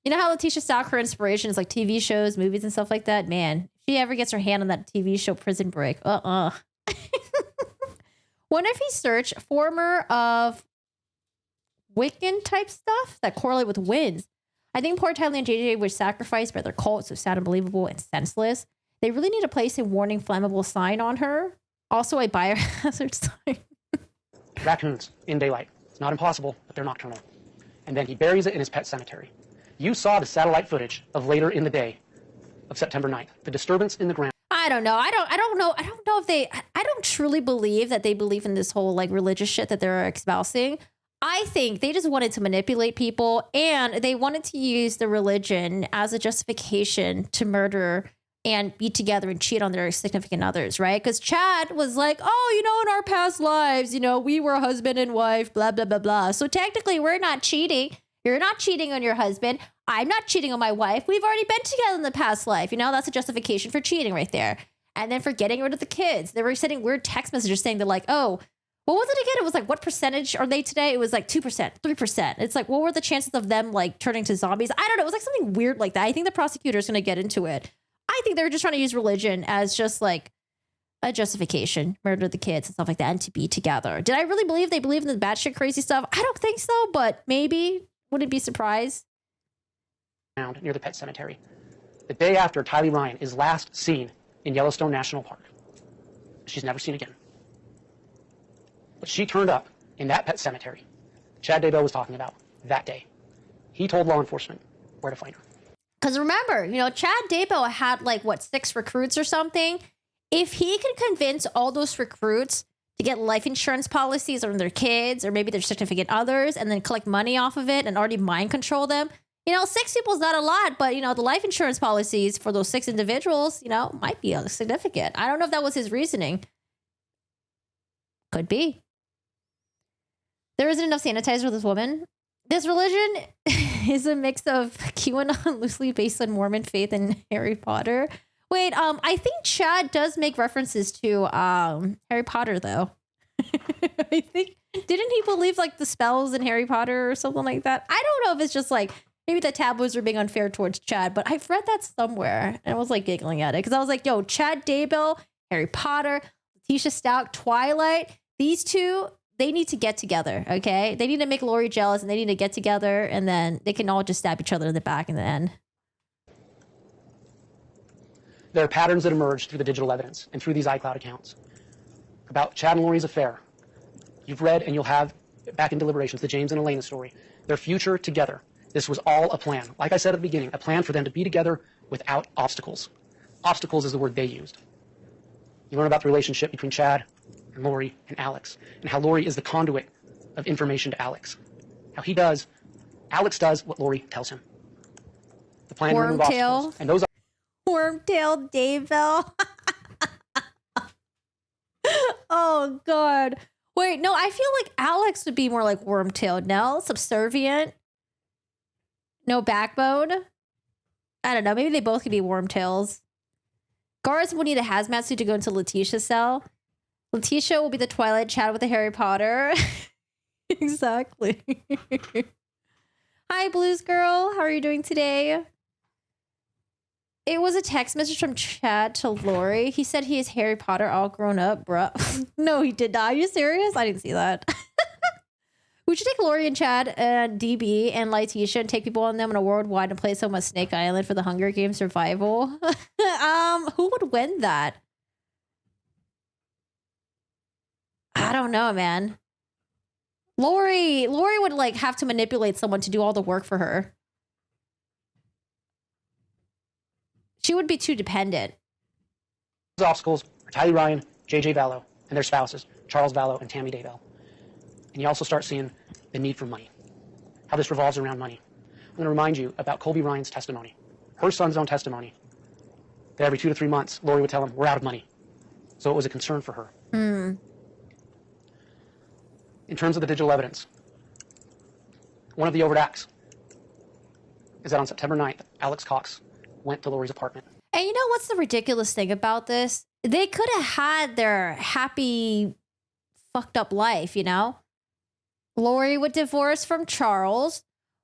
You know how Letitia Stout, her inspiration is like TV shows, movies, and stuff like that? Man, if she ever gets her hand on that TV show Prison Break, Wonder if he searched former of Wiccan type stuff that correlate with wins. I think poor Tylee and JJ were sacrificed by their cult, so sad, unbelievable, and senseless. They really need to place a warning flammable sign on her. Also a biohazard sign. Raccoons in daylight. It's not impossible, but they're nocturnal. And then he buries it in his pet cemetery. You saw the satellite footage of later in the day of September 9th. The disturbance in the ground. I don't know. I don't know if I don't truly believe that they believe in this whole like religious shit that they're espousing. I think they just wanted to manipulate people and they wanted to use the religion as a justification to murder and be together and cheat on their significant others, right? Because Chad was like, oh, you know, in our past lives, you know, we were husband and wife, blah, blah, blah, blah. So technically we're not cheating. You're not cheating on your husband. I'm not cheating on my wife. We've already been together in the past life. You know, that's a justification for cheating right there. And then for getting rid of the kids. They were sending weird text messages saying they're like, oh, what was it again? It was like, what percentage are they today? It was like 2%, 3%. It's like, what were the chances of them like turning to zombies? I don't know. It was like something weird like that. I think the prosecutor is going to get into it. I think they're just trying to use religion as just like a justification, murder the kids and stuff like that, and to be together. Did I really believe they believe in the batshit crazy stuff? I don't think so, but maybe. Wouldn't be surprised. Near the pet cemetery. The day after Tylee Ryan is last seen in Yellowstone National Park. She's never seen again. But she turned up in that pet cemetery Chad Daybell was talking about that day. He told law enforcement where to find her. Because remember, you know, Chad Daybell had like, what, 6 recruits or something? If he could convince all those recruits to get life insurance policies on their kids or maybe their significant others and then collect money off of it and already mind control them, you know, 6 people is not a lot, but, you know, the life insurance policies for those 6 individuals, you know, might be significant. I don't know if that was his reasoning. Could be. There isn't enough sanitizer for this woman. This religion is a mix of QAnon loosely based on Mormon faith and Harry Potter. Wait, I think Chad does make references to Harry Potter, though. I think, didn't he believe like the spells in Harry Potter or something like that? I don't know if it's just like, maybe the tabloids are being unfair towards Chad, but I've read that somewhere and I was like giggling at it because I was like, yo, Chad Daybell, Harry Potter, Letitia Stout, Twilight, these two, they need to get together, okay? They need to make Lori jealous and they need to get together and then they can all just stab each other in the back in the end. There are patterns that emerge through the digital evidence and through these iCloud accounts. About Chad and Lori's affair, you've read and you'll have back in deliberations the James and Elena story. Their future together. This was all a plan. Like I said at the beginning, a plan for them to be together without obstacles. Obstacles is the word they used. You learn about the relationship between Chad and Lori and Alex, and how Lori is the conduit of information to Alex. How Alex does what Lori tells him. The plan to remove obstacles. And those Wormtail Daybell. Oh, God. Wait, no, I feel like Alex would be more like Wormtail. No? Subservient? No backbone? I don't know. Maybe they both could be Wormtails. Guards will need a hazmat suit to go into Letitia's cell. Letitia will be the Twilight, Chad with the Harry Potter. Exactly. Hi, Blues Girl. How are you doing today? It was a text message from Chad to Lori. He said he is Harry Potter all grown up, bruh. No, he did not. Are you serious? I didn't see that. We should take Lori and Chad and DB and Letitia and take people on them in a worldwide and play some on Snake Island for the Hunger Games survival. Who would win that? I don't know, man. Lori would like have to manipulate someone to do all the work for her. She would be too dependent. obstacles are Tylee Ryan, JJ Vallow, and their spouses, Charles Vallow and Tammy Daybell. And you also start seeing the need for money, how this revolves around money. I'm going to remind you about Colby Ryan's testimony, her son's own testimony, that every 2 to 3 months, Lori would tell him, we're out of money. So it was a concern for her. In terms of the digital evidence, one of the overt acts is that on September 9th, Alex Cox went to Lori's apartment. And you know what's the ridiculous thing about this? They could have had their happy, fucked up life, you know? Lori would divorce from Charles.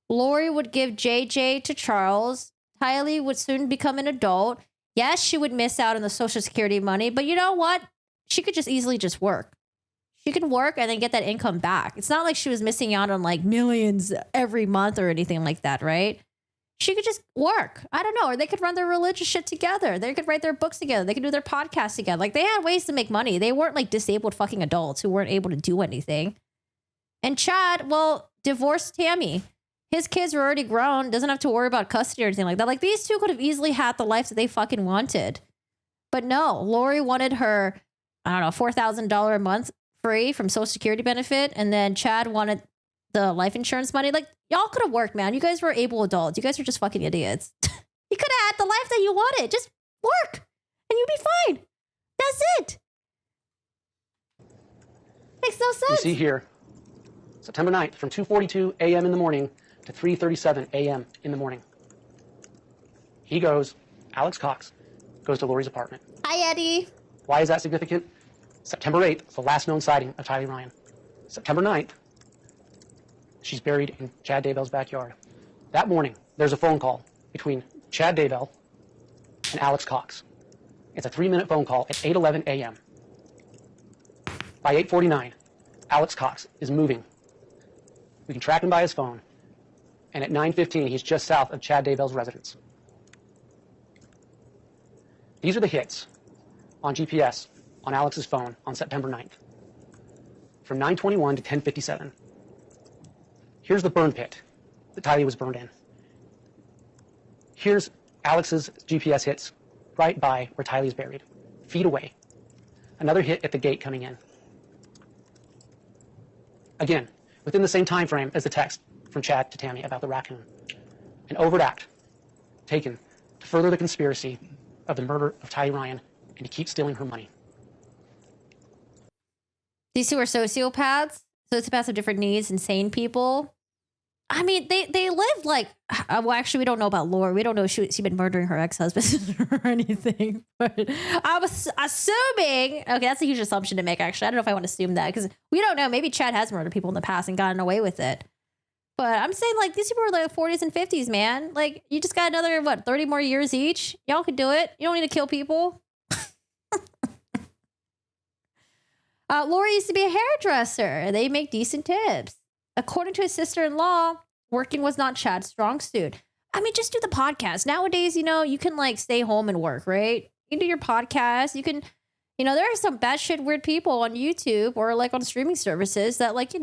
Lori would give JJ to Charles. Tylee would soon become an adult. Yes, she would miss out on the Social Security money, but you know what? She could just easily just work. She could work and then get that income back. It's not like she was missing out on like millions every month or anything like that, right? She could just work. I don't know. Or they could run their religious shit together. They could write their books together. They could do their podcasts together. Like they had ways to make money. They weren't like disabled fucking adults who weren't able to do anything. And Chad, well, divorced Tammy. His kids were already grown. Doesn't have to worry about custody or anything like that. Like these two could have easily had the life that they fucking wanted. But no, Lori wanted her, I don't know, $4,000 a month free from Social Security benefit. And then Chad wanted the life insurance money. Like y'all could have worked, man. You guys were able adults. You guys are just fucking idiots. You could have had the life that you wanted. Just work and you'd be fine. That's it. Makes no sense. You see here, September 9th, from 2:42 a.m. in the morning to 3:37 a.m. in the morning. Alex Cox goes to Lori's apartment. Hi, Eddie. Why is that significant? September 8th, the last known sighting of Tylee Ryan. September 9th, she's buried in Chad Daybell's backyard. That morning, there's a phone call between Chad Daybell and Alex Cox. It's a 3-minute phone call at 8:11 a.m. By 8:49, Alex Cox is moving. We can track him by his phone. And at 9:15, he's just south of Chad Daybell's residence. These are the hits on GPS on Alex's phone on September 9th. From 9:21 to 10:57. Here's the burn pit that Tylee was burned in. Here's Alex's GPS hits right by where Tylee's buried, feet away. Another hit at the gate coming in. Again, within the same time frame as the text from Chad to Tammy about the raccoon. An overt act taken to further the conspiracy of the murder of Tylee Ryan and to keep stealing her money. These two are sociopaths. Sociopaths have different needs, insane people. I mean, they live like, well, actually, we don't know about Lori. We don't know if she's been murdering her ex-husband or anything. But I was assuming, okay, that's a huge assumption to make, actually. I don't know if I want to assume that because we don't know. Maybe Chad has murdered people in the past and gotten away with it. But I'm saying, like, these people are like 40s and 50s, man. Like, you just got another, 30 more years each? Y'all could do it. You don't need to kill people. Lori used to be a hairdresser. They make decent tips. According to his sister-in-law, working was not Chad's strong suit. I mean, just do the podcast. Nowadays, you can like stay home and work, right? You can do your podcast. You can, there are some batshit weird people on YouTube or like on streaming services that like, you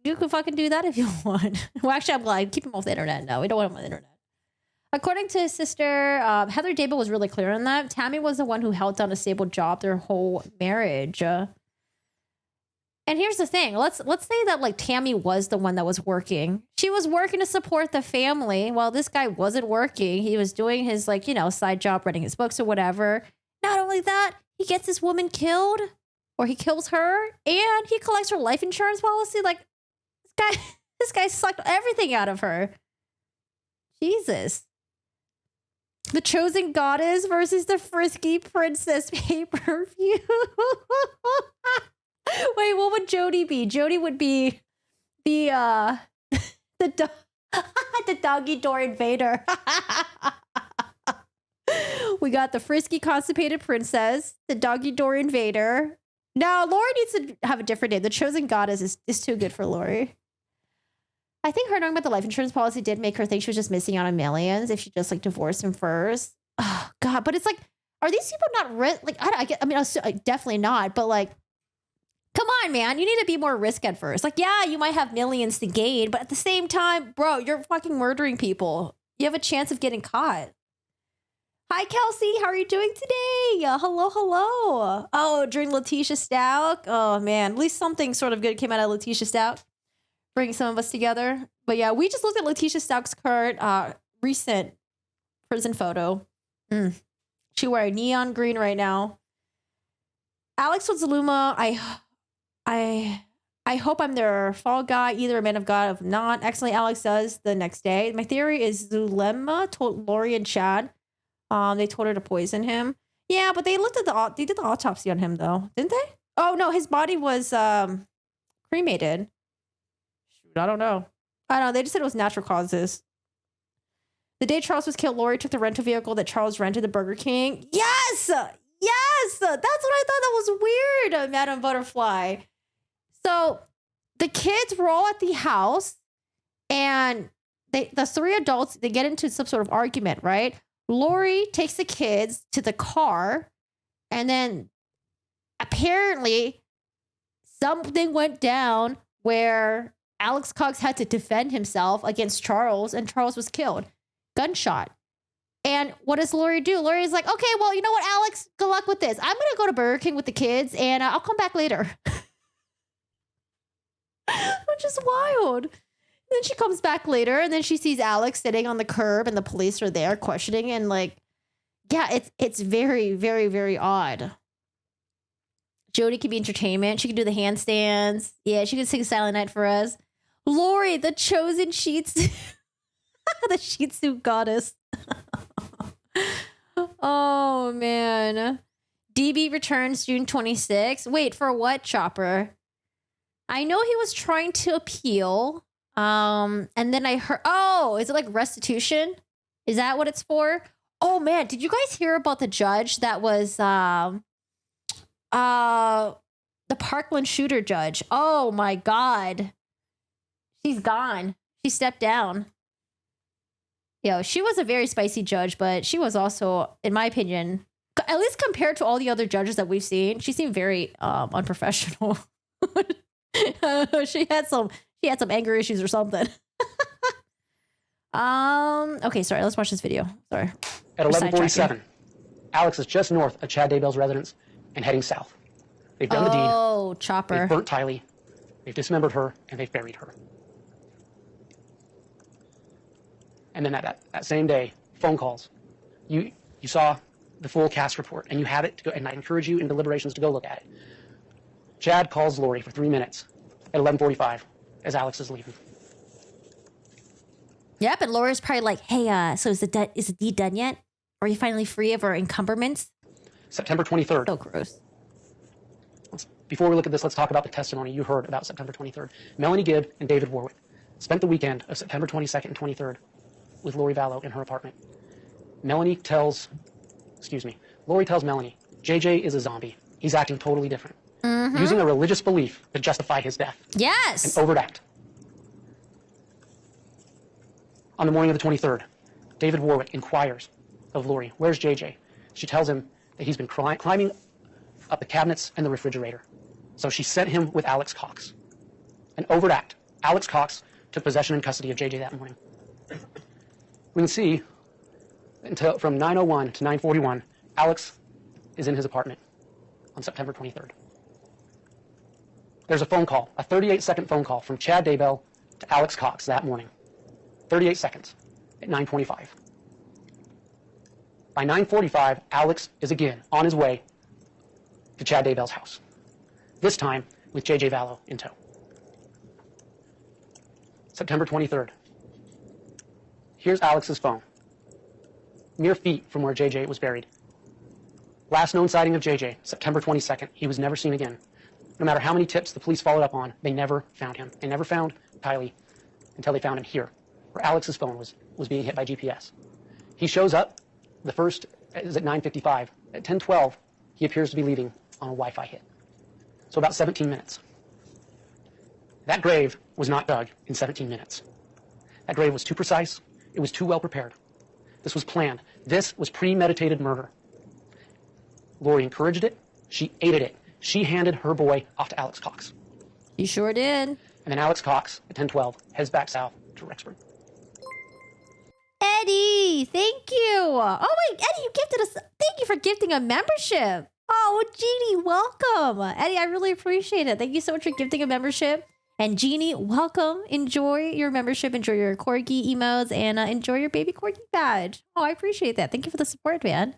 can fucking do that if you want. Well, actually, I'm glad. Keep him off the internet. No, we don't want him on the internet. According to his sister, Heather Daybell was really clear on that. Tammy was the one who held down a stable job their whole marriage. And here's the thing. Let's say that like Tammy was the one that was working. She was working to support the family while this guy wasn't working. He was doing his like, side job, writing his books or whatever. Not only that, he gets this woman killed or he kills her and he collects her life insurance policy. Like this guy sucked everything out of her. Jesus. The Chosen Goddess versus the Frisky Princess pay-per-view. Wait, what would Jody be? Jody would be the the doggy door invader. We got the frisky constipated princess, the doggy door invader. Now, Lori needs to have a different name. The Chosen Goddess is too good for Lori. I think her knowing about the life insurance policy did make her think she was just missing out on millions if she just like divorced him first. Oh God, but it's like, are these people not rich? Like, definitely not. But like, come on, man. You need to be more risk adverse. Like, yeah, you might have millions to gain, but at the same time, bro, you're fucking murdering people. You have a chance of getting caught. Hi, Kelsey. How are you doing today? Hello, hello. Oh, during Letitia Stout. Oh, man. At least something sort of good came out of Letitia Stout. Bring some of us together. But yeah, we just looked at Letitia Stout's current recent prison photo. She wearing neon green right now. Alex Zuluma, I hope I'm their fall guy, either a man of God, if not. Excellently, Alex does the next day. My theory is Zulema told Lori and Chad. They told her to poison him. Yeah, but they did the autopsy on him though, didn't they? Oh no, his body was cremated. Shoot, I don't know. They just said it was natural causes. The day Charles was killed, Lori took the rental vehicle that Charles rented, the Burger King. Yes! Yes! That's what I thought. That was weird, Madam Butterfly. So the kids were all at the house and the three adults, they get into some sort of argument, right? Lori takes the kids to the car and then apparently something went down where Alex Cox had to defend himself against Charles and Charles was killed. Gunshot. And what does Lori do? Lori's like, okay, well, you know what, Alex? Good luck with this. I'm going to go to Burger King with the kids and I'll come back later. Which is wild. Then she comes back later and then she sees Alex sitting on the curb and the police are there questioning and like, yeah, it's very, very, very odd. Jody could be entertainment. She could do the handstands. Yeah, she could sing Silent Night for us. Lori, the chosen sheets. The sheet suit goddess. Oh, man. DB returns June 26th. Wait, for what, Chopper? I know he was trying to appeal. And then I heard, oh, is it like restitution? Is that what it's for? Oh, man. Did you guys hear about the judge that was the Parkland shooter judge? Oh, my God. She's gone. She stepped down. Yo, she was a very spicy judge, but she was also, in my opinion, at least compared to all the other judges that we've seen, she seemed very unprofessional. She had some anger issues or something. Okay, sorry, let's watch this video. Sorry. At 11:47, Alex is just north of Chad Daybell's residence and heading south. They've done the deed. Oh, Chopper. They've burnt Tylee. They've dismembered her and they've buried her. And then that same day, phone calls. You saw the full cast report, and you have it, and I encourage you in deliberations to go look at it. Chad calls Lori for 3 minutes at 11:45 as Alex is leaving. Yep, and Laura's probably like, hey, so is the deed done yet? Are you finally free of our encumberments? September 23rd. So gross. Before we look at this, let's talk about the testimony you heard about September 23rd. Melanie Gibb and David Warwick spent the weekend of September 22nd and 23rd with Lori Vallow in her apartment. Lori tells Melanie, JJ is a zombie. He's acting totally different. Using a religious belief to justify his death. Yes. An overt act. On the morning of the 23rd, David Warwick inquires of Lori, where's JJ? She tells him that he's been climbing up the cabinets and the refrigerator. So she sent him with Alex Cox. An overt act. Alex Cox took possession and custody of JJ that morning. We can see from 9:01 to 9:41, Alex is in his apartment on September 23rd. There's a phone call, a 38-second phone call from Chad Daybell to Alex Cox that morning. 38 seconds at 9:25. By 9:45, Alex is again on his way to Chad Daybell's house, this time with JJ Vallow in tow. September 23rd. Here's Alex's phone, mere feet from where JJ was buried. Last known sighting of JJ, September 22nd. He was never seen again. No matter how many tips the police followed up on, they never found him. They never found Tylee until they found him here, where Alex's phone was being hit by GPS. He shows up. The first is at 9:55. At 10:12, he appears to be leaving on a Wi-Fi hit. So about 17 minutes. That grave was not dug in 17 minutes. That grave was too precise. It was too well prepared. This was planned. This was premeditated murder. Lori encouraged it. She aided it. She handed her boy off to Alex Cox. You sure did. And then Alex Cox, at 10:12, heads back south to Rexburg. Eddie, thank you. Oh wait, Eddie, you gifted us. Thank you for gifting a membership. Oh, Jeannie, welcome. Eddie, I really appreciate it. Thank you so much for gifting a membership. And Jeannie, welcome. Enjoy your membership. Enjoy your corgi emotes and enjoy your baby corgi badge. Oh, I appreciate that. Thank you for the support, man.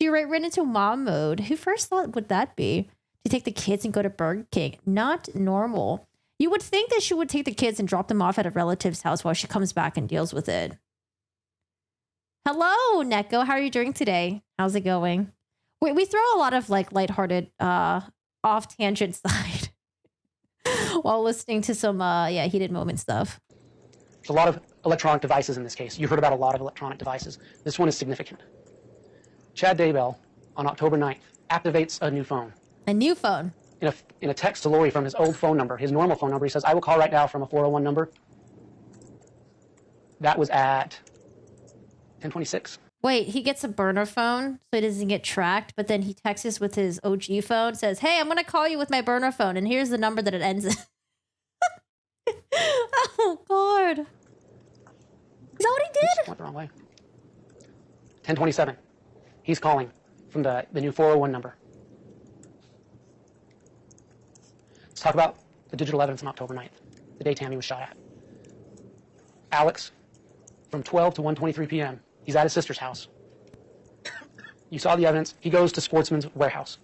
She right into mom mode. Who first thought would that be? To take the kids and go to Burger King. Not normal. You would think that she would take the kids and drop them off at a relative's house while she comes back and deals with it. Hello, Neko. How are you doing today? How's it going? We throw a lot of like lighthearted off tangent side while listening to some heated moment stuff. There's a lot of electronic devices in this case. You heard about a lot of electronic devices. This one is significant. Chad Daybell, on October 9th, activates a new phone. A new phone? In a text to Lori from his old phone number, his normal phone number, he says, I will call right now from a 401 number. That was at 10:26. Wait, he gets a burner phone so he doesn't get tracked, but then he texts with his OG phone, says, hey, I'm going to call you with my burner phone, and here's the number that it ends in. Oh, God. Is that what he did? Oops, went the wrong way. 10:27. He's calling from the new 401 number. Let's talk about the digital evidence on October 9th, the day Tammy was shot at. Alex, from 12 to 1:23 p.m., he's at his sister's house. You saw the evidence. He goes to Sportsman's Warehouse.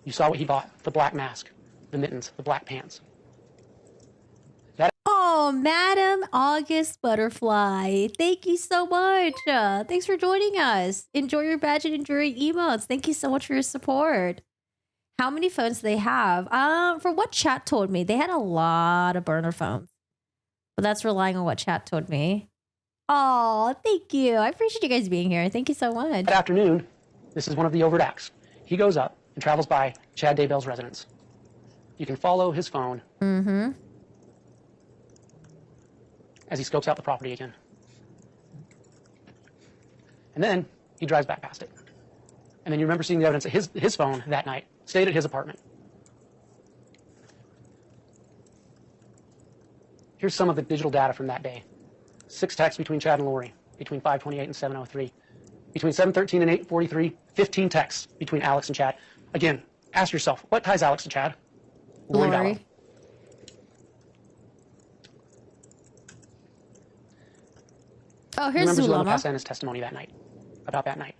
You saw what he bought, the black mask, the mittens, the black pants. Oh, Madam August Butterfly. Thank you so much. Thanks for joining us. Enjoy your badge and enjoy your emotes. Thank you so much for your support. How many phones do they have? For what chat told me, they had a lot of burner phones. But that's relying on what chat told me. Oh, thank you. I appreciate you guys being here. Thank you so much. That afternoon, this is one of the overt acts. He goes up and travels by Chad Daybell's residence. You can follow his phone as he scopes out the property again. And then he drives back past it. And then you remember seeing the evidence that his phone that night stayed at his apartment. Here's some of the digital data from that day. 6 texts between Chad and Lori, between 5:28 and 7:03. Between 7:13 and 8:43, 15 texts between Alex and Chad. Again, ask yourself, what ties Alex to Chad? Lori Vallow. Oh, here's Remember Zulema Zulema. Castaneda's testimony that night, about that night.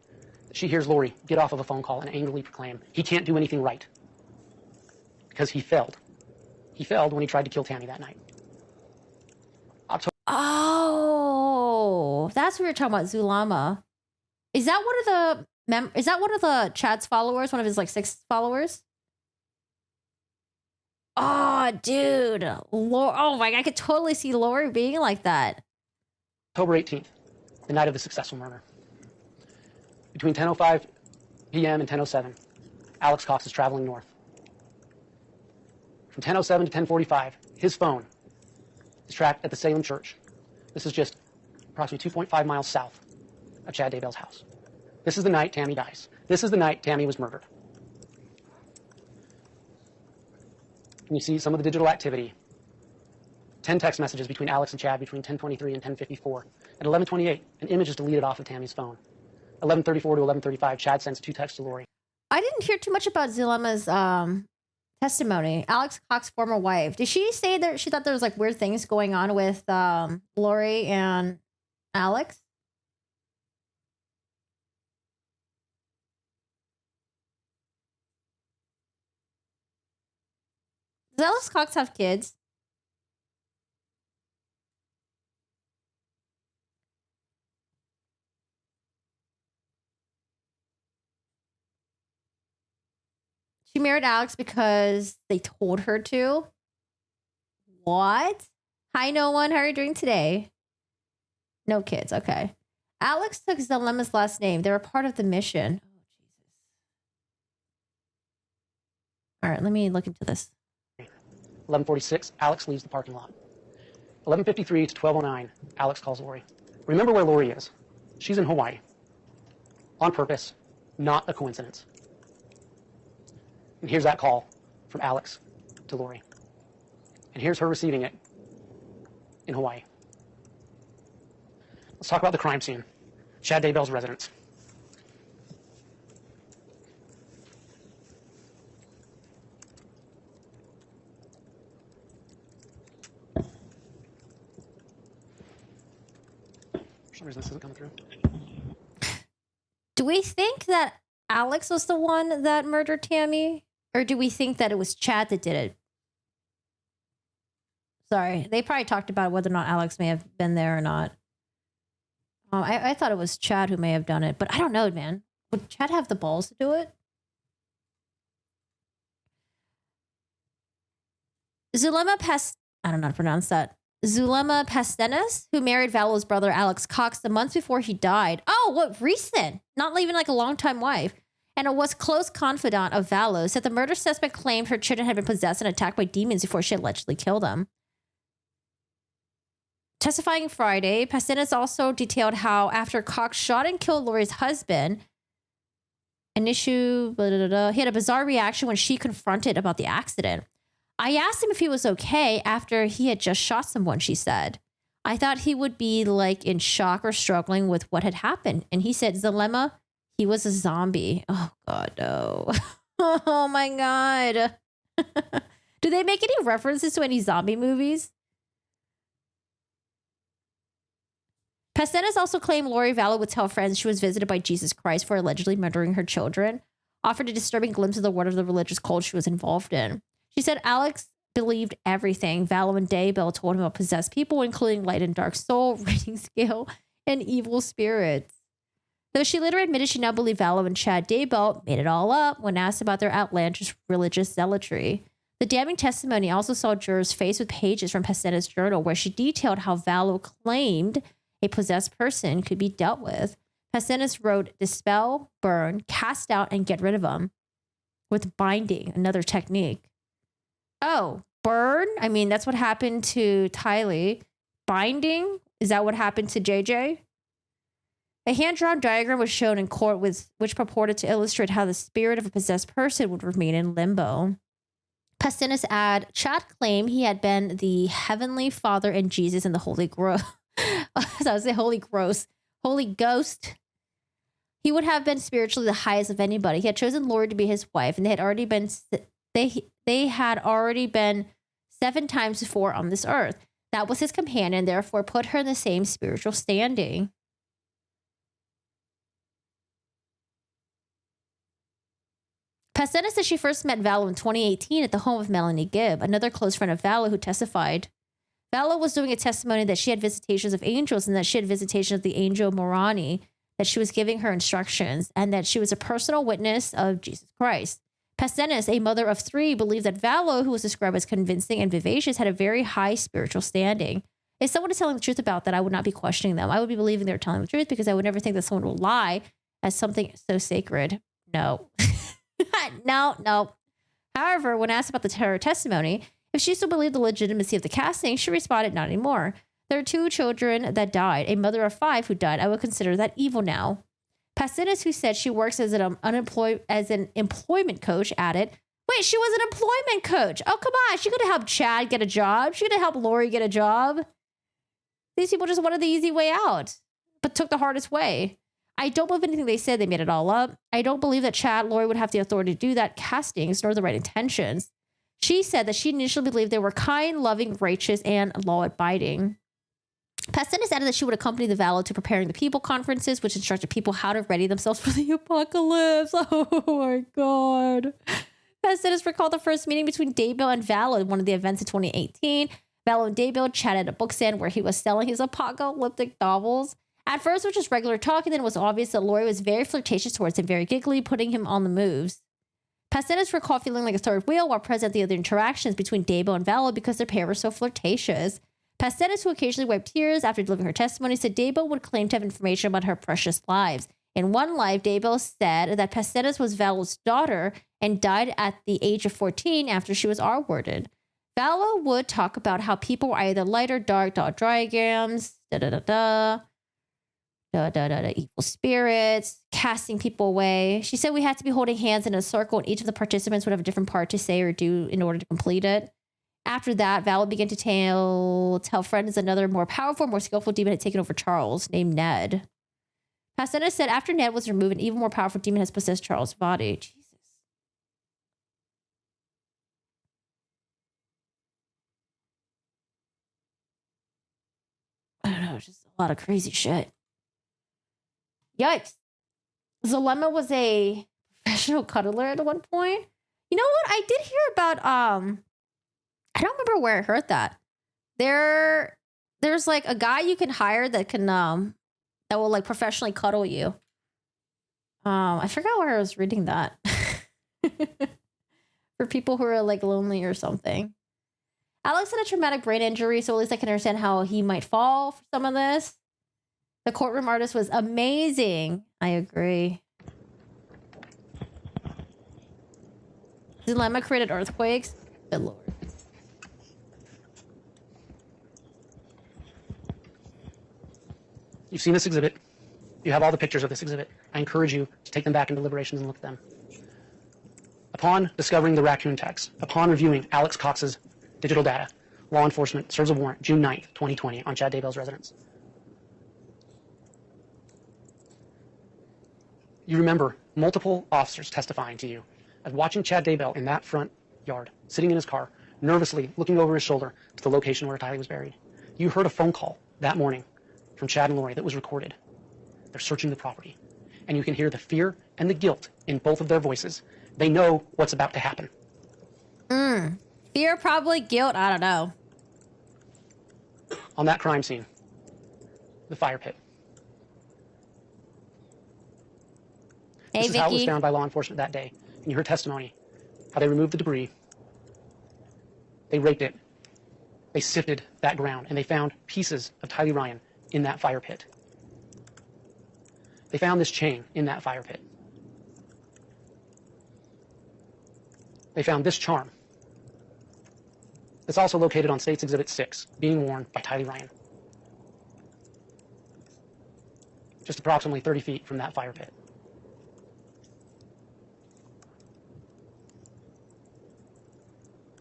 She hears Lori get off of a phone call and angrily proclaim, he can't do anything right. Because he failed. He failed when he tried to kill Tammy that night. Oh, that's what you're talking about, Zulama. Is that one of the Chad's followers? One of his like 6 followers? Oh, dude. Oh my God, I could totally see Lori being like that. October 18th, the night of the successful murder. Between 10:05 p.m. and 10:07, Alex Cox is traveling north. From 10:07 to 10:45, his phone is tracked at the Salem Church. This is just approximately 2.5 miles south of Chad Daybell's house. This is the night Tammy dies. This is the night Tammy was murdered. And you see some of the digital activity. 10 text messages between Alex and Chad between 10:23 and 10:54. At 11:28, an image is deleted off of Tammy's phone. 11:34 to 11:35, Chad sends 2 texts to Lori. I didn't hear too much about Zulema's testimony. Alex Cox's former wife. Did she say that she thought there was like weird things going on with Lori and Alex? Does Alex Cox have kids? She married Alex because they told her to. What? Hi, no one. How are you doing today? No kids. Okay. Alex took Zulema's last name. They were part of the mission. Oh, Jesus. All right, let me look into this. 11:46, Alex leaves the parking lot. 11:53 to 12:09, Alex calls Lori. Remember where Lori is. She's in Hawaii. On purpose, not a coincidence. And here's that call from Alex to Lori. And here's her receiving it in Hawaii. Let's talk about the crime scene. Chad Daybell's residence. For some reason, this isn't coming through. Do we think that Alex was the one that murdered Tammy? Or do we think that it was Chad that did it? Sorry, they probably talked about whether or not Alex may have been there or not. I thought it was Chad who may have done it, but I don't know, man. Would Chad have the balls to do it? I don't know how to pronounce that. Zulema Pastenes, who married Vallow's brother Alex Cox the month before he died. Oh, what recent? Not even like a longtime wife. And it was close confidant of Vallow, said the murder suspect claimed her children had been possessed and attacked by demons before she allegedly killed them. Testifying Friday, Pastenes also detailed how after Cox shot and killed Lori's husband, he had a bizarre reaction when she confronted about the accident. I asked him if he was okay after he had just shot someone, she said. I thought he would be like in shock or struggling with what had happened. And he said, Zulema, he was a zombie. Oh, God, no. Oh, my God. Do they make any references to any zombie movies? Pastenes also claimed Lori Vallow would tell friends she was visited by Jesus Christ for allegedly murdering her children, offered a disturbing glimpse of the world of the religious cult she was involved in. She said Alex believed everything Vallow and Daybell told him about possessed people, including light and dark soul, rating scale, and evil spirits. Though she later admitted she now believed Vallow and Chad Daybell made it all up when asked about their outlandish religious zealotry. The damning testimony also saw jurors faced with pages from Pastenes' journal where she detailed how Vallow claimed a possessed person could be dealt with. Pastenes wrote, dispel, burn, cast out, and get rid of them. With binding, another technique. Oh, burn? I mean, that's what happened to Tylee. Binding? Is that what happened to JJ? A hand-drawn diagram was shown in court which purported to illustrate how the spirit of a possessed person would remain in limbo. Pastenes add, Chad claimed he had been the Heavenly Father and Jesus and the Holy Ghost. I would say Holy Ghost. He would have been spiritually the highest of anybody. He had chosen Lori to be his wife, and they had already been 7 times before on this earth. That was his companion, therefore put her in the same spiritual standing. Pastenes said she first met Vallow in 2018 at the home of Melanie Gibb, another close friend of Vallow who testified. Vallow was doing a testimony that she had visitations of angels and that she had visitation of the angel Morani, that she was giving her instructions, and that she was a personal witness of Jesus Christ. Pastenes, a mother of 3, believed that Vallow, who was described as convincing and vivacious, had a very high spiritual standing. If someone is telling the truth about that, I would not be questioning them. I would be believing they're telling the truth because I would never think that someone will lie as something so sacred. No. No. However, when asked about her testimony, if she still believed the legitimacy of the casting, she responded, not anymore. There are 2 children that died, a mother of 5 who died. I would consider that evil now. Pastenes, who said she works as an employment coach, added, wait, she was an employment coach. Oh, come on. She could have helped Chad get a job. She could have helped Lori get a job. These people just wanted the easy way out, but took the hardest way. I don't believe anything they said. They made it all up. I don't believe that Chad, Lori would have the authority to do that castings nor the right intentions. She said that she initially believed they were kind, loving, righteous, and law-abiding. Pastenes added that she would accompany the Vallow to preparing the people conferences, which instructed people how to ready themselves for the apocalypse. Oh my God. Pastenes recalled the first meeting between Daybell and Vallow at one of the events in 2018. Vallow and Daybell chatted at a book stand where he was selling his apocalyptic novels. At first, it was just regular talk, and then it was obvious that Lori was very flirtatious towards him, very giggly, putting him on the moves. Pastenes recalled feeling like a third wheel while present at the other interactions between Daybell and Vallow because their pair were so flirtatious. Pastenes, who occasionally wiped tears after delivering her testimony, said Daybell would claim to have information about her precious lives. In one live, Daybell said that Pastenes was Vallow's daughter and died at the age of 14 after she was R-worded. Vallow would talk about how people were either light or dark, diagrams, evil spirits, casting people away. She said we had to be holding hands in a circle and each of the participants would have a different part to say or do in order to complete it. After that, Vallow began to tell friends another more powerful, more skillful demon had taken over Charles, named Ned. Pasena said after Ned was removed, an even more powerful demon has possessed Charles' body. Jesus. I don't know, just a lot of crazy shit. Yikes. Zulema was a professional cuddler at one point. You know what? I did hear about I don't remember where I heard that. There's like a guy you can hire that can that will like professionally cuddle you. I forgot where I was reading that. For people who are like lonely or something. Alex had a traumatic brain injury, so at least I can understand how he might fall for some of this. The courtroom artist was amazing. I agree. Dilemma created earthquakes. Good lord. You've seen this exhibit. You have all the pictures of this exhibit. I encourage you to take them back in deliberations and look at them. Upon discovering the raccoon tags, upon reviewing Alex Cox's digital data, law enforcement serves a warrant June 9th, 2020 on Chad Daybell's residence. You remember multiple officers testifying to you of watching Chad Daybell in that front yard, sitting in his car, nervously looking over his shoulder to the location where Tylee was buried. You heard a phone call that morning from Chad and Lori that was recorded. They're searching the property. And you can hear the fear and the guilt in both of their voices. They know what's about to happen. Fear, probably guilt. I don't know. On that crime scene, the fire pit. Hey, This is how it was Vicky. found by law enforcement that day. And you heard testimony, how they removed the debris. They raked it. They sifted that ground, and they found pieces of Tylee Ryan in that fire pit. They found this chain in that fire pit. They found this charm. It's also located on State's Exhibit 6, being worn by Tylee Ryan. Just approximately 30 feet from that fire pit.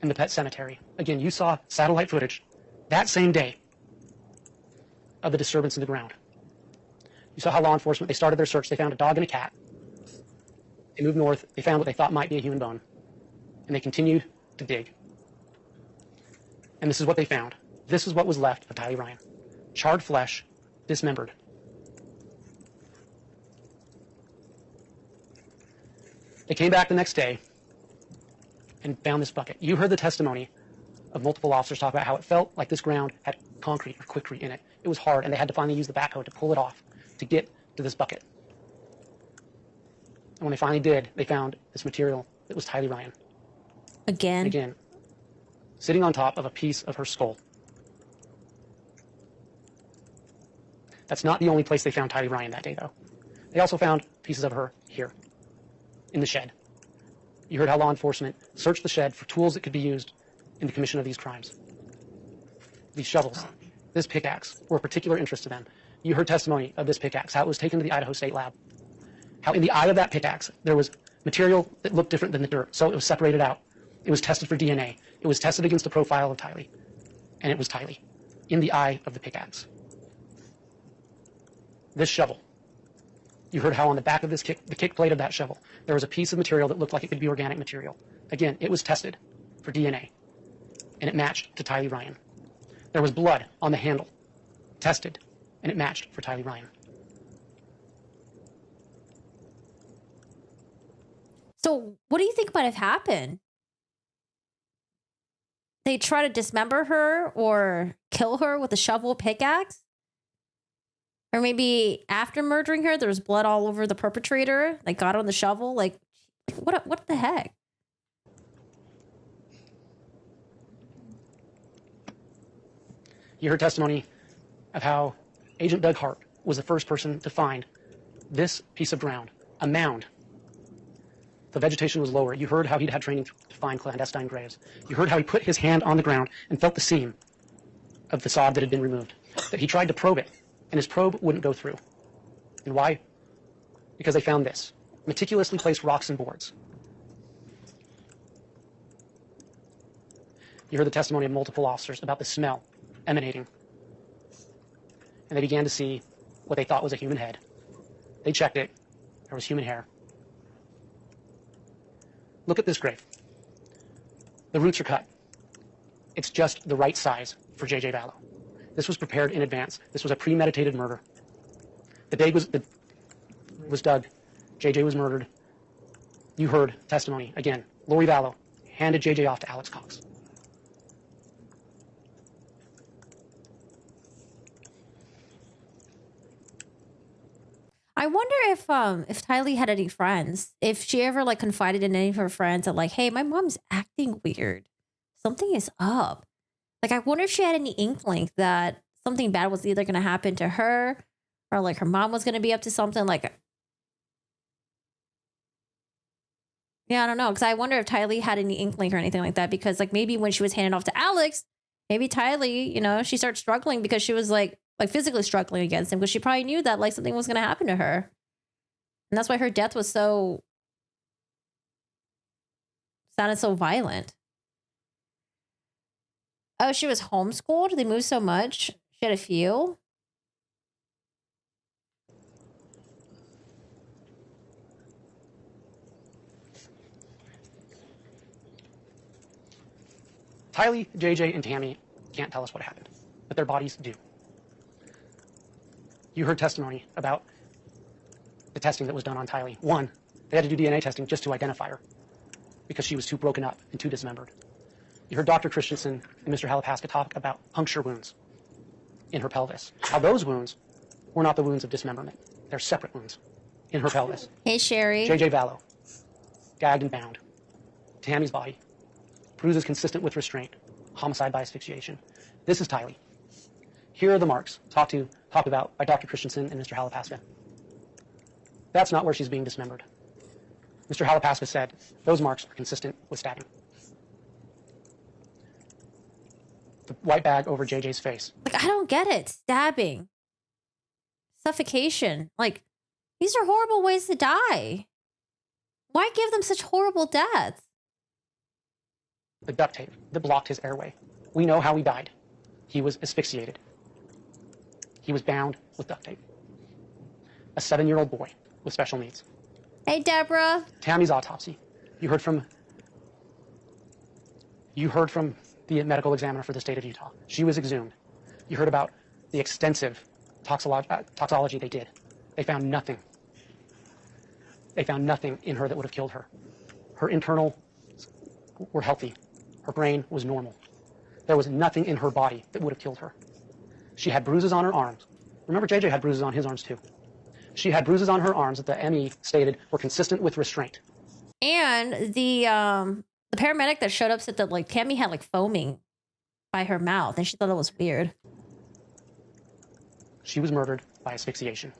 In the pet cemetery. Again, you saw satellite footage that same day of the disturbance in the ground. You saw how law enforcement, they started their search. They found a dog and a cat. They moved north. They found what they thought might be a human bone. And they continued to dig. And this is what they found. This is what was left of Tylee Ryan. Charred flesh, dismembered. They came back the next day and found this bucket. You heard the testimony of multiple officers talk about how it felt like this ground had concrete or quickcrete in it. It was hard, and they had to finally use the backhoe to pull it off to get to this bucket. And when they finally did, they found this material that was Tylee Ryan. Again, sitting on top of a piece of her skull. That's not the only place they found Tylee Ryan that day, though. They also found pieces of her here, in the shed. You heard how law enforcement searched the shed for tools that could be used in the commission of these crimes. These shovels, this pickaxe, were of particular interest to them. You heard testimony of this pickaxe, how it was taken to the Idaho State Lab. How in the eye of that pickaxe, there was material that looked different than the dirt, so it was separated out. It was tested for DNA. It was tested against the profile of Tylee. And it was Tylee, in the eye of the pickaxe. This shovel. You heard how on the back of this the kick plate of that shovel, there was a piece of material that looked like it could be organic material. Again, it was tested for DNA, and it matched to Tylee Ryan. There was blood on the handle, tested, and it matched for Tylee Ryan. So what do you think might have happened? They try to dismember her or kill her with a shovel pickaxe? Or maybe after murdering her, there was blood all over the perpetrator. They got on the shovel. Like, what the heck? You heard testimony of how Agent Doug Hart was the first person to find this piece of ground, a mound. The vegetation was lower. You heard how he'd had training to find clandestine graves. You heard how he put his hand on the ground and felt the seam of the sod that had been removed. That he tried to probe it, and his probe wouldn't go through. And why? Because they found this. Meticulously placed rocks and boards. You heard the testimony of multiple officers about the smell emanating. And they began to see what they thought was a human head. They checked it. There was human hair. Look at this grave. The roots are cut. It's just the right size for JJ Vallow. This was prepared in advance. This was a premeditated murder. The day was dug. JJ was murdered. You heard testimony. Again, Lori Vallow handed JJ off to Alex Cox. I wonder if Tylee had any friends, if she ever like confided in any of her friends that like, hey, my mom's acting weird. Something is up. Like, I wonder if she had any inkling that something bad was either going to happen to her or like her mom was going to be up to something. Like, yeah, I don't know. Because I wonder if Tylee had any inkling or anything like that. Because like maybe when she was handed off to Alex, maybe Tylee, you know, she started struggling because she was like physically struggling against him because she probably knew that like something was going to happen to her. And that's why her death was sounded so violent. Oh, she was homeschooled? They moved so much? She had a few? Tylee, JJ, and Tammy can't tell us what happened, but their bodies do. You heard testimony about the testing that was done on Tylee. One, they had to do DNA testing just to identify her because she was too broken up and too dismembered. You heard Dr. Christensen and Mr. Halapaska talk about puncture wounds in her pelvis. How those wounds were not the wounds of dismemberment. They're separate wounds in her pelvis. Hey, Sherry. JJ Vallow, gagged and bound. Tammy's body, bruises consistent with restraint, homicide by asphyxiation. This is Tylee. Here are the marks talked about by Dr. Christensen and Mr. Halapaska. That's not where she's being dismembered. Mr. Halapaska said those marks are consistent with stabbing. The white bag over JJ's face. Like, I don't get it. Stabbing. Suffocation. Like, these are horrible ways to die. Why give them such horrible deaths? The duct tape that blocked his airway. We know how he died. He was asphyxiated. He was bound with duct tape. A 7-year-old boy with special needs. Hey, Deborah. Tammy's autopsy. You heard from the medical examiner for the state of Utah. She was exhumed. You heard about the extensive toxology they did. They found nothing. They found nothing in her that would have killed her. Her internals were healthy. Her brain was normal. There was nothing in her body that would have killed her. She had bruises on her arms. Remember, JJ had bruises on his arms too. She had bruises on her arms that the ME stated were consistent with restraint. And the paramedic that showed up said that like Tammy had like foaming by her mouth, and she thought it was weird. She was murdered by asphyxiation.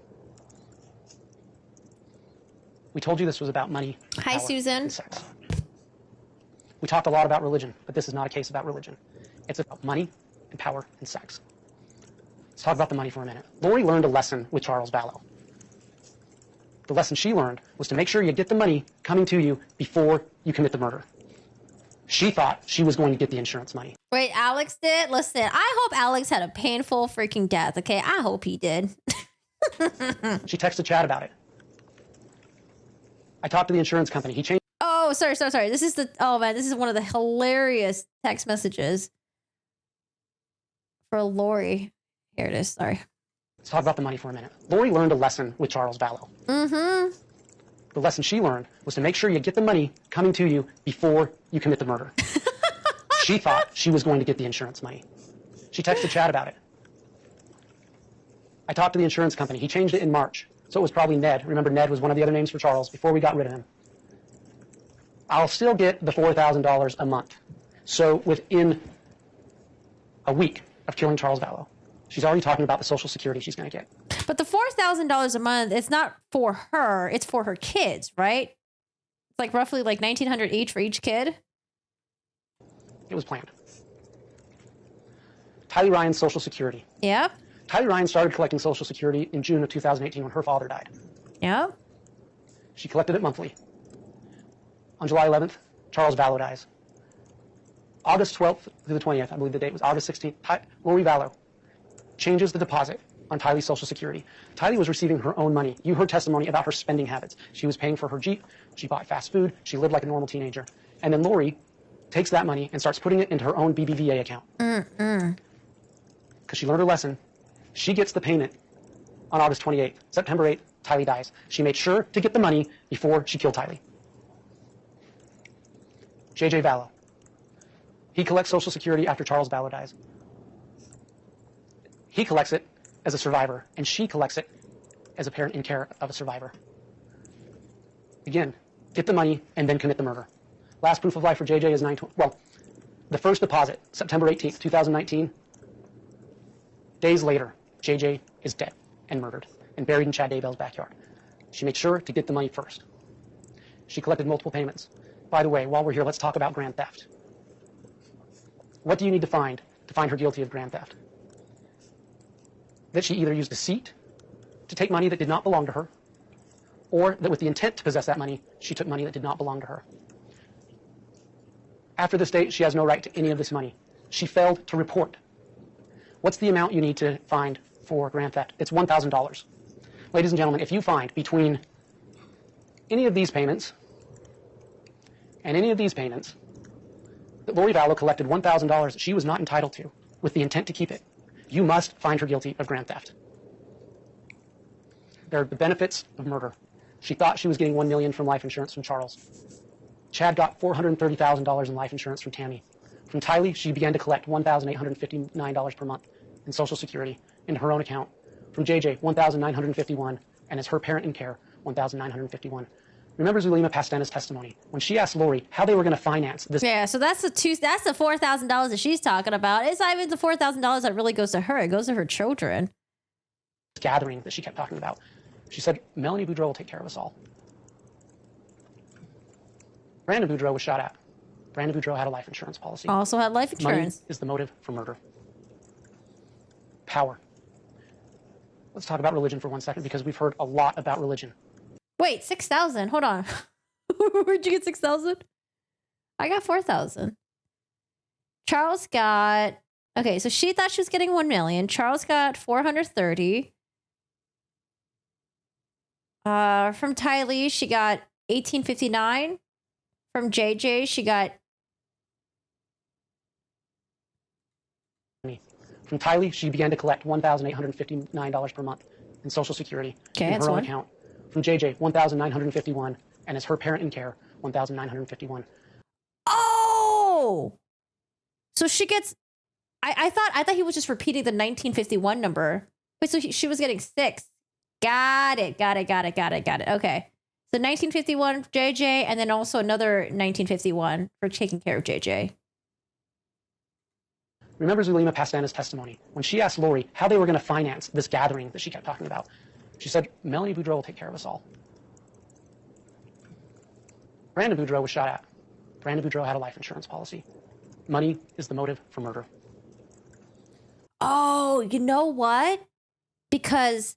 We told you this was about money. Hi, power, Susan. and sex. We talked a lot about religion, but this is not a case about religion. It's about money and power and sex. Let's talk about the money for a minute. Lori learned a lesson with Charles Vallow. The lesson she learned was to make sure you get the money coming to you before you commit the murder. She thought she was going to get the insurance money. Wait, Alex did? Listen, I hope Alex had a painful freaking death, okay? I hope he did. She texted Chad about it. I talked to the insurance company. He changed. Oh, sorry. This is one of the hilarious text messages for Lori. Here it is. Sorry. Let's talk about the money for a minute. Lori learned a lesson with Charles Vallow. Mm-hmm. The lesson she learned was to make sure you get the money coming to you before you commit the murder. She thought she was going to get the insurance money. She texted Chad about it. I talked to the insurance company. He changed it in March, so it was probably Ned. Remember, Ned was one of the other names for Charles before we got rid of him. I'll still get the $4,000 a month. So within a week of killing Charles Vallow, she's already talking about the Social Security she's going to get. But the $4,000 a month, it's not for her. It's for her kids, right? It's like roughly like $1,900 each for each kid. It was planned. Tylee Ryan's Social Security. Yep. Tylee Ryan started collecting Social Security in June of 2018 when her father died. Yep. She collected it monthly. On July 11th, Charles Vallow dies. August 12th through the 20th, I believe the date was August 16th, Lori Vallow changes the deposit on Tylee's Social Security. Tylee was receiving her own money. You heard testimony about her spending habits. She was paying for her Jeep. She bought fast food. She lived like a normal teenager. And then Lori takes that money and starts putting it into her own BBVA account. Because she learned her lesson. She gets the payment on August 28th. September 8th, Tylee dies. She made sure to get the money before she killed Tylee. JJ Vallow. He collects Social Security after Charles Vallow dies. He collects it as a survivor, and she collects it as a parent in care of a survivor. Again, get the money and then commit the murder. Last proof of life for JJ is the first deposit, September 18th, 2019. Days later, JJ is dead and murdered and buried in Chad Daybell's backyard. She made sure to get the money first. She collected multiple payments. By the way, while we're here, let's talk about grand theft. What do you need to find her guilty of grand theft? That she either used deceit to take money that did not belong to her, or that with the intent to possess that money, she took money that did not belong to her. After this date, she has no right to any of this money. She failed to report. What's the amount you need to find for grand theft? It's $1,000. Ladies and gentlemen, if you find between any of these payments and any of these payments that Lori Vallow collected $1,000 that she was not entitled to with the intent to keep it, you must find her guilty of grand theft. There are the benefits of murder. She thought she was getting $1 million from life insurance from Charles. Chad got $430,000 in life insurance from Tammy. From Tylee, she began to collect $1,859 per month in Social Security into her own account. From JJ, $1,951, and as her parent in care, $1,951. Remember Zulema Pastena's testimony when she asked Lori how they were going to finance this. Yeah, so that's the $4,000 that she's talking about. It's not even the $4,000 that really goes to her. It goes to her children. Gathering that she kept talking about. She said, Melanie Boudreau will take care of us all. Brandon Boudreau was shot at. Brandon Boudreau had a life insurance policy. Also had life insurance. Money is the motive for murder. Power. Let's talk about religion for 1 second because we've heard a lot about religion. Wait, 6,000. Hold on. Where'd you get 6,000? I got 4,000. Charles got... Okay, so she thought she was getting 1 million. Charles got 430. From Tylee, she got 1859. From JJ, she got... From Tylee, she began to collect $1,859 per month in Social Security in her own account. From JJ, $1,951, and as her parent in care, $1,951. Oh! So she gets... I thought he was just repeating the 1951 number. Wait, so she was getting 6. Got it. Okay. So 1951 JJ, and then also another 1951 for taking care of JJ. Remember Zulema Pastena's testimony when she asked Lori how they were going to finance this gathering that she kept talking about. She said, Melanie Boudreau will take care of us all. Brandon Boudreau was shot at. Brandon Boudreau had a life insurance policy. Money is the motive for murder. Oh, you know what? Because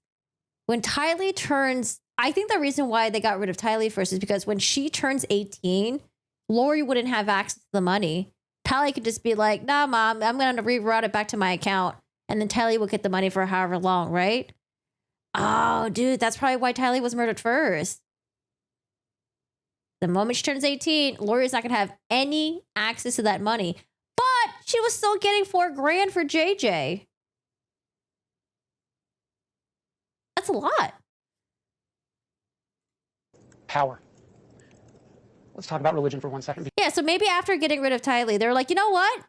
when Tylee turns... I think the reason why they got rid of Tylee first is because when she turns 18, Lori wouldn't have access to the money. Tylee could just be like, nah, Mom, I'm going to reroute it back to my account. And then Tylee will get the money for however long, right? Oh, dude, that's probably why Tylee was murdered first. The moment she turns 18, Lori's not going to have any access to that money. But she was still getting $4,000 for JJ. That's a lot. Power. Let's talk about religion for 1 second. Yeah, so maybe after getting rid of Tylee, they were like, you know what?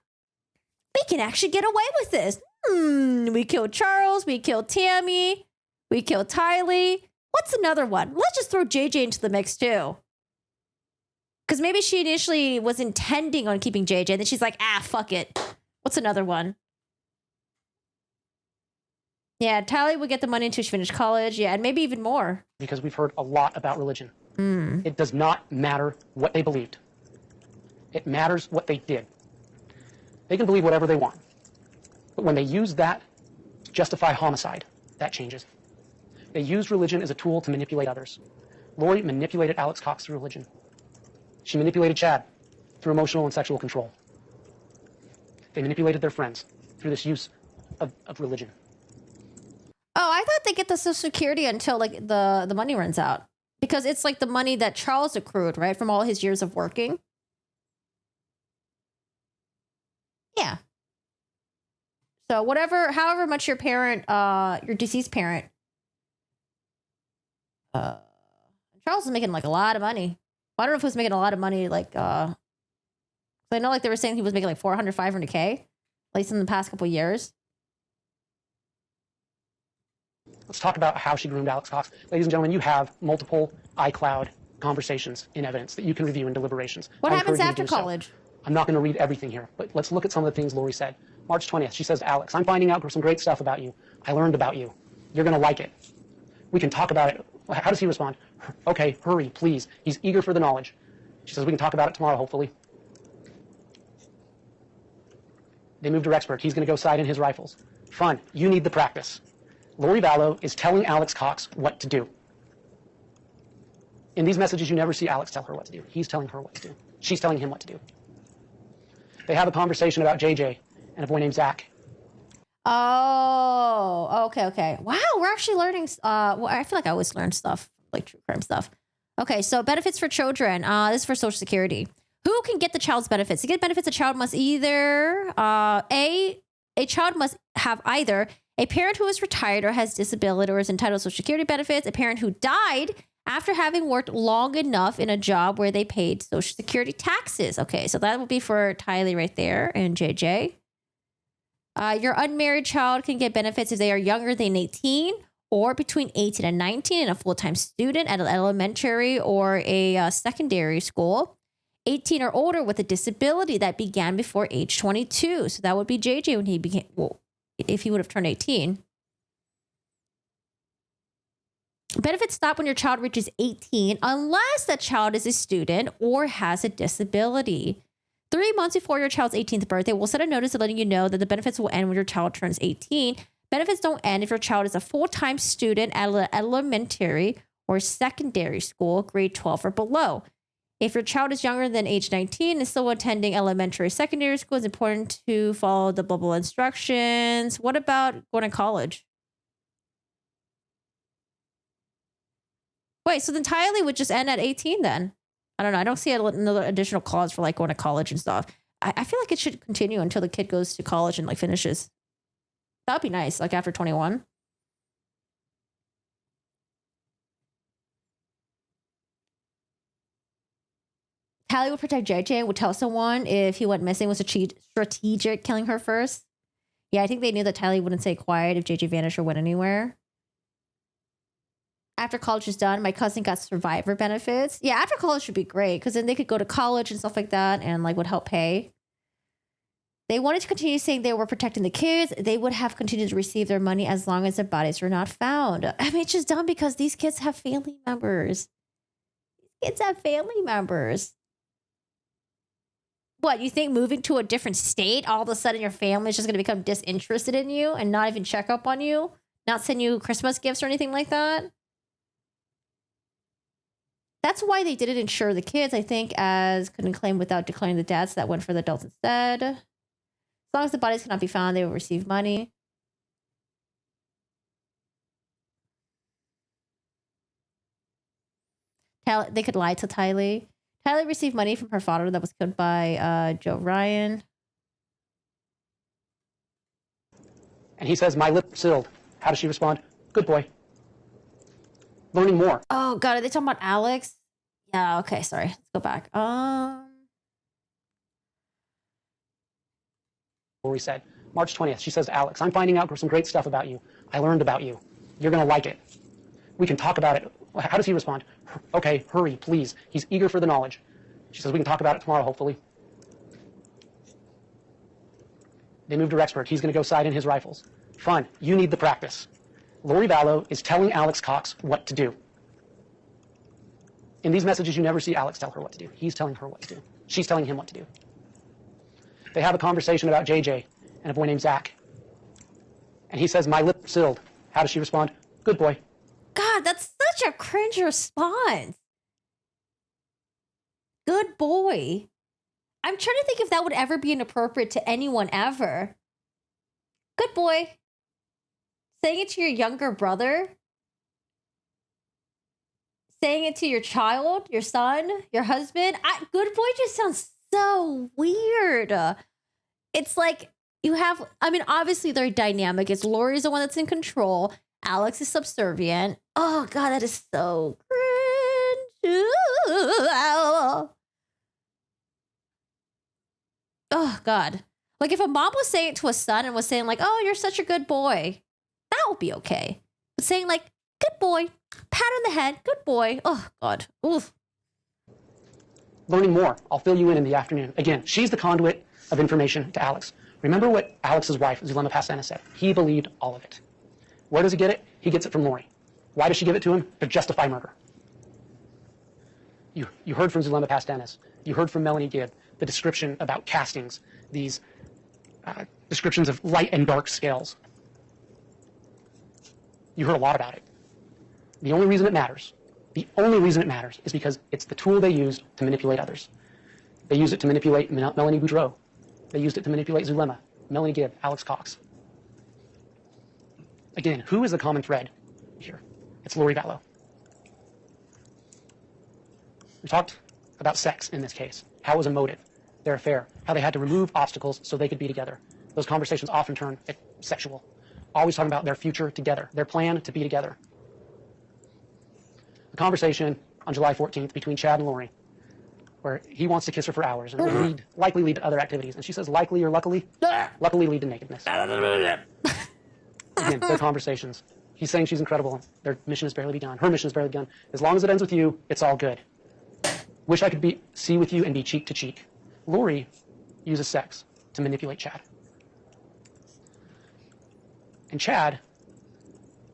We can actually get away with this. We killed Charles. We killed Tammy. We killed Tylee. What's another one? Let's just throw JJ into the mix too. Because maybe she initially was intending on keeping JJ. And then she's like, fuck it. What's another one? Yeah, Tylee would get the money until she finished college. Yeah, and maybe even more. Because we've heard a lot about religion. It does not matter what they believed. It matters what they did. They can believe whatever they want. But when they use that to justify homicide, that changes. They used religion as a tool to manipulate others. Lori manipulated Alex Cox through religion. She manipulated Chad through emotional and sexual control. They manipulated their friends through this use of religion. Oh, I thought they get the Social Security until like the money runs out. Because it's like the money that Charles accrued, right? From all his years of working. Yeah. So however much your parent, your deceased parent, Charles is making like a lot of money. Well, I don't know if he was making a lot of money, like, I know like they were saying he was making like 400, 500K, at least in the past couple of years. Let's talk about how she groomed Alex Cox. Ladies and gentlemen, you have multiple iCloud conversations in evidence that you can review in deliberations. What I happens encourage you to after do so. college? I'm not going to read everything here, but let's look at some of the things Lori said. March 20th, she says to Alex, I'm finding out some great stuff about you. I learned about you. You're going to like it. We can talk about it. How does he respond? Okay, hurry, please. He's eager for the knowledge. She says, we can talk about it tomorrow, hopefully. They moved to Rexburg. He's going to go sight in his rifles. Fun. You need the practice. Lori Vallow is telling Alex Cox what to do. In these messages, you never see Alex tell her what to do. He's telling her what to do. She's telling him what to do. They have a conversation about JJ and a boy named Zach. Oh, okay. Wow, we're actually learning. Well, I feel like I always learn stuff, like true crime stuff. Okay, so benefits for children. This is for Social Security. Who can get the child's benefits? To get benefits, a child must either, a child must have either a parent who is retired or has disability or is entitled to Social Security benefits, a parent who died after having worked long enough in a job where they paid Social Security taxes. Okay, so that would be for Tylee right there and JJ. Your unmarried child can get benefits if they are younger than 18 or between 18 and 19 and a full-time student at an elementary or a secondary school. 18 or older with a disability that began before age 22. So that would be JJ when he became, well, if he would have turned 18. Benefits stop when your child reaches 18 unless that child is a student or has a disability. 3 months before your child's 18th birthday, we'll send a notice letting you know that the benefits will end when your child turns 18. Benefits don't end if your child is a full-time student at an elementary or secondary school, grade 12 or below. If your child is younger than age 19 and still attending elementary or secondary school, it's important to follow the blah, blah instructions. What about going to college? Wait, so then Tylee would just end at 18 then? I don't know. I don't see another additional clause for like going to college and stuff. I feel like it should continue until the kid goes to college and like finishes. That'd be nice, like after 21. Tylee would protect JJ, would tell someone if he went missing, was strategic killing her first. Yeah, I think they knew that Tylee wouldn't stay quiet if JJ vanished or went anywhere. After college is done, my cousin got survivor benefits. Yeah, after college would be great because then they could go to college and stuff like that and like would help pay. They wanted to continue saying they were protecting the kids. They would have continued to receive their money as long as their bodies were not found. I mean, it's just dumb because these kids have family members. These kids have family members. What, you think moving to a different state, all of a sudden your family is just going to become disinterested in you and not even check up on you? Not send you Christmas gifts or anything like that? That's why they didn't insure the kids, I think, as couldn't claim without declaring the dads. So that went for the adults instead. As long as the bodies cannot be found, they will receive money. They could lie to Tylee. Tylee received money from her father that was killed by JJ Ryan. And he says, my lip sealed. How does she respond? Good boy. Learning more. Oh, God. Are they talking about Alex? Yeah, okay. Sorry. Let's go back. Lori said, March 20th, she says to Alex, I'm finding out some great stuff about you. I learned about you. You're going to like it. We can talk about it. How does he respond? Okay, hurry, please. He's eager for the knowledge. She says, we can talk about it tomorrow, hopefully. They moved to Rexburg. He's going to go sight in his rifles. Fun. You need the practice. Lori Vallow is telling Alex Cox what to do. In these messages, you never see Alex tell her what to do. He's telling her what to do. She's telling him what to do. They have a conversation about JJ and a boy named Zach. And he says, my lip sealed. How does she respond? Good boy. God, that's such a cringe response. Good boy. I'm trying to think if that would ever be inappropriate to anyone ever. Good boy. Saying it to your younger brother. Saying it to your child, your son, your husband. Good boy just sounds so weird. It's like you have, I mean, obviously they're dynamic. It's Lori's the one that's in control. Alex is subservient. Oh, God, that is so cringe. Oh, God. Like if a mom was saying it to a son and was saying like, oh, you're such a good boy, that would be okay. But saying like, good boy, pat on the head, good boy. Oh, God. Oof. Learning more. I'll fill you in the afternoon. Again, she's the conduit of information to Alex. Remember what Alex's wife, Zulema Pastenes, said. He believed all of it. Where does he get it? He gets it from Lori. Why does she give it to him? To justify murder. You heard from Zulema Pastenes. You heard from Melanie Gibb the description about castings, these descriptions of light and dark scales. You heard a lot about it. The only reason it matters is because it's the tool they used to manipulate others. They used it to manipulate Melanie Boudreau. They used it to manipulate Zulema, Melanie Gibb, Alex Cox. Again, who is the common thread here? It's Lori Vallow. We talked about sex in this case, how it was a motive, their affair, how they had to remove obstacles so they could be together. Those conversations often turn sexual. Always talking about their future together, their plan to be together. A conversation on July 14th between Chad and Lori, where he wants to kiss her for hours and it would likely lead to other activities. And she says, likely or luckily? Luckily lead to nakedness. Again, their conversations. He's saying she's incredible. Their mission has barely begun. Her mission has barely begun. As long as it ends with you, it's all good. Wish I could see with you and be cheek to cheek. Lori uses sex to manipulate Chad. And Chad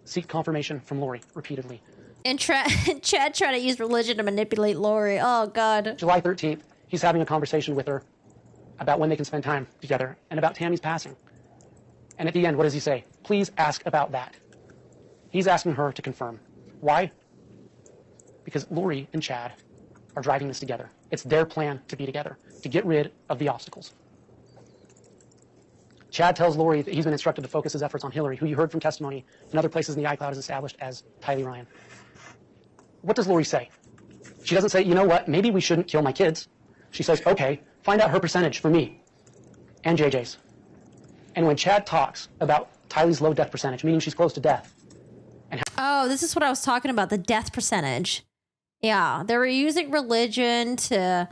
seeks confirmation from Lori repeatedly. And Chad tried to use religion to manipulate Lori. Oh, God. July 13th, he's having a conversation with her about when they can spend time together and about Tammy's passing. And at the end, what does he say? Please ask about that. He's asking her to confirm. Why? Because Lori and Chad are driving this together. It's their plan to be together, to get rid of the obstacles. Chad tells Lori that he's been instructed to focus his efforts on Hillary, who you heard from testimony in other places in the iCloud is established as Tylee Ryan. What does Lori say? She doesn't say, you know what, maybe we shouldn't kill my kids. She says, okay, find out her percentage for me and JJ's. And when Chad talks about Tylee's low death percentage, meaning she's close to death. Oh, this is what I was talking about, the death percentage. Yeah, they were using religion to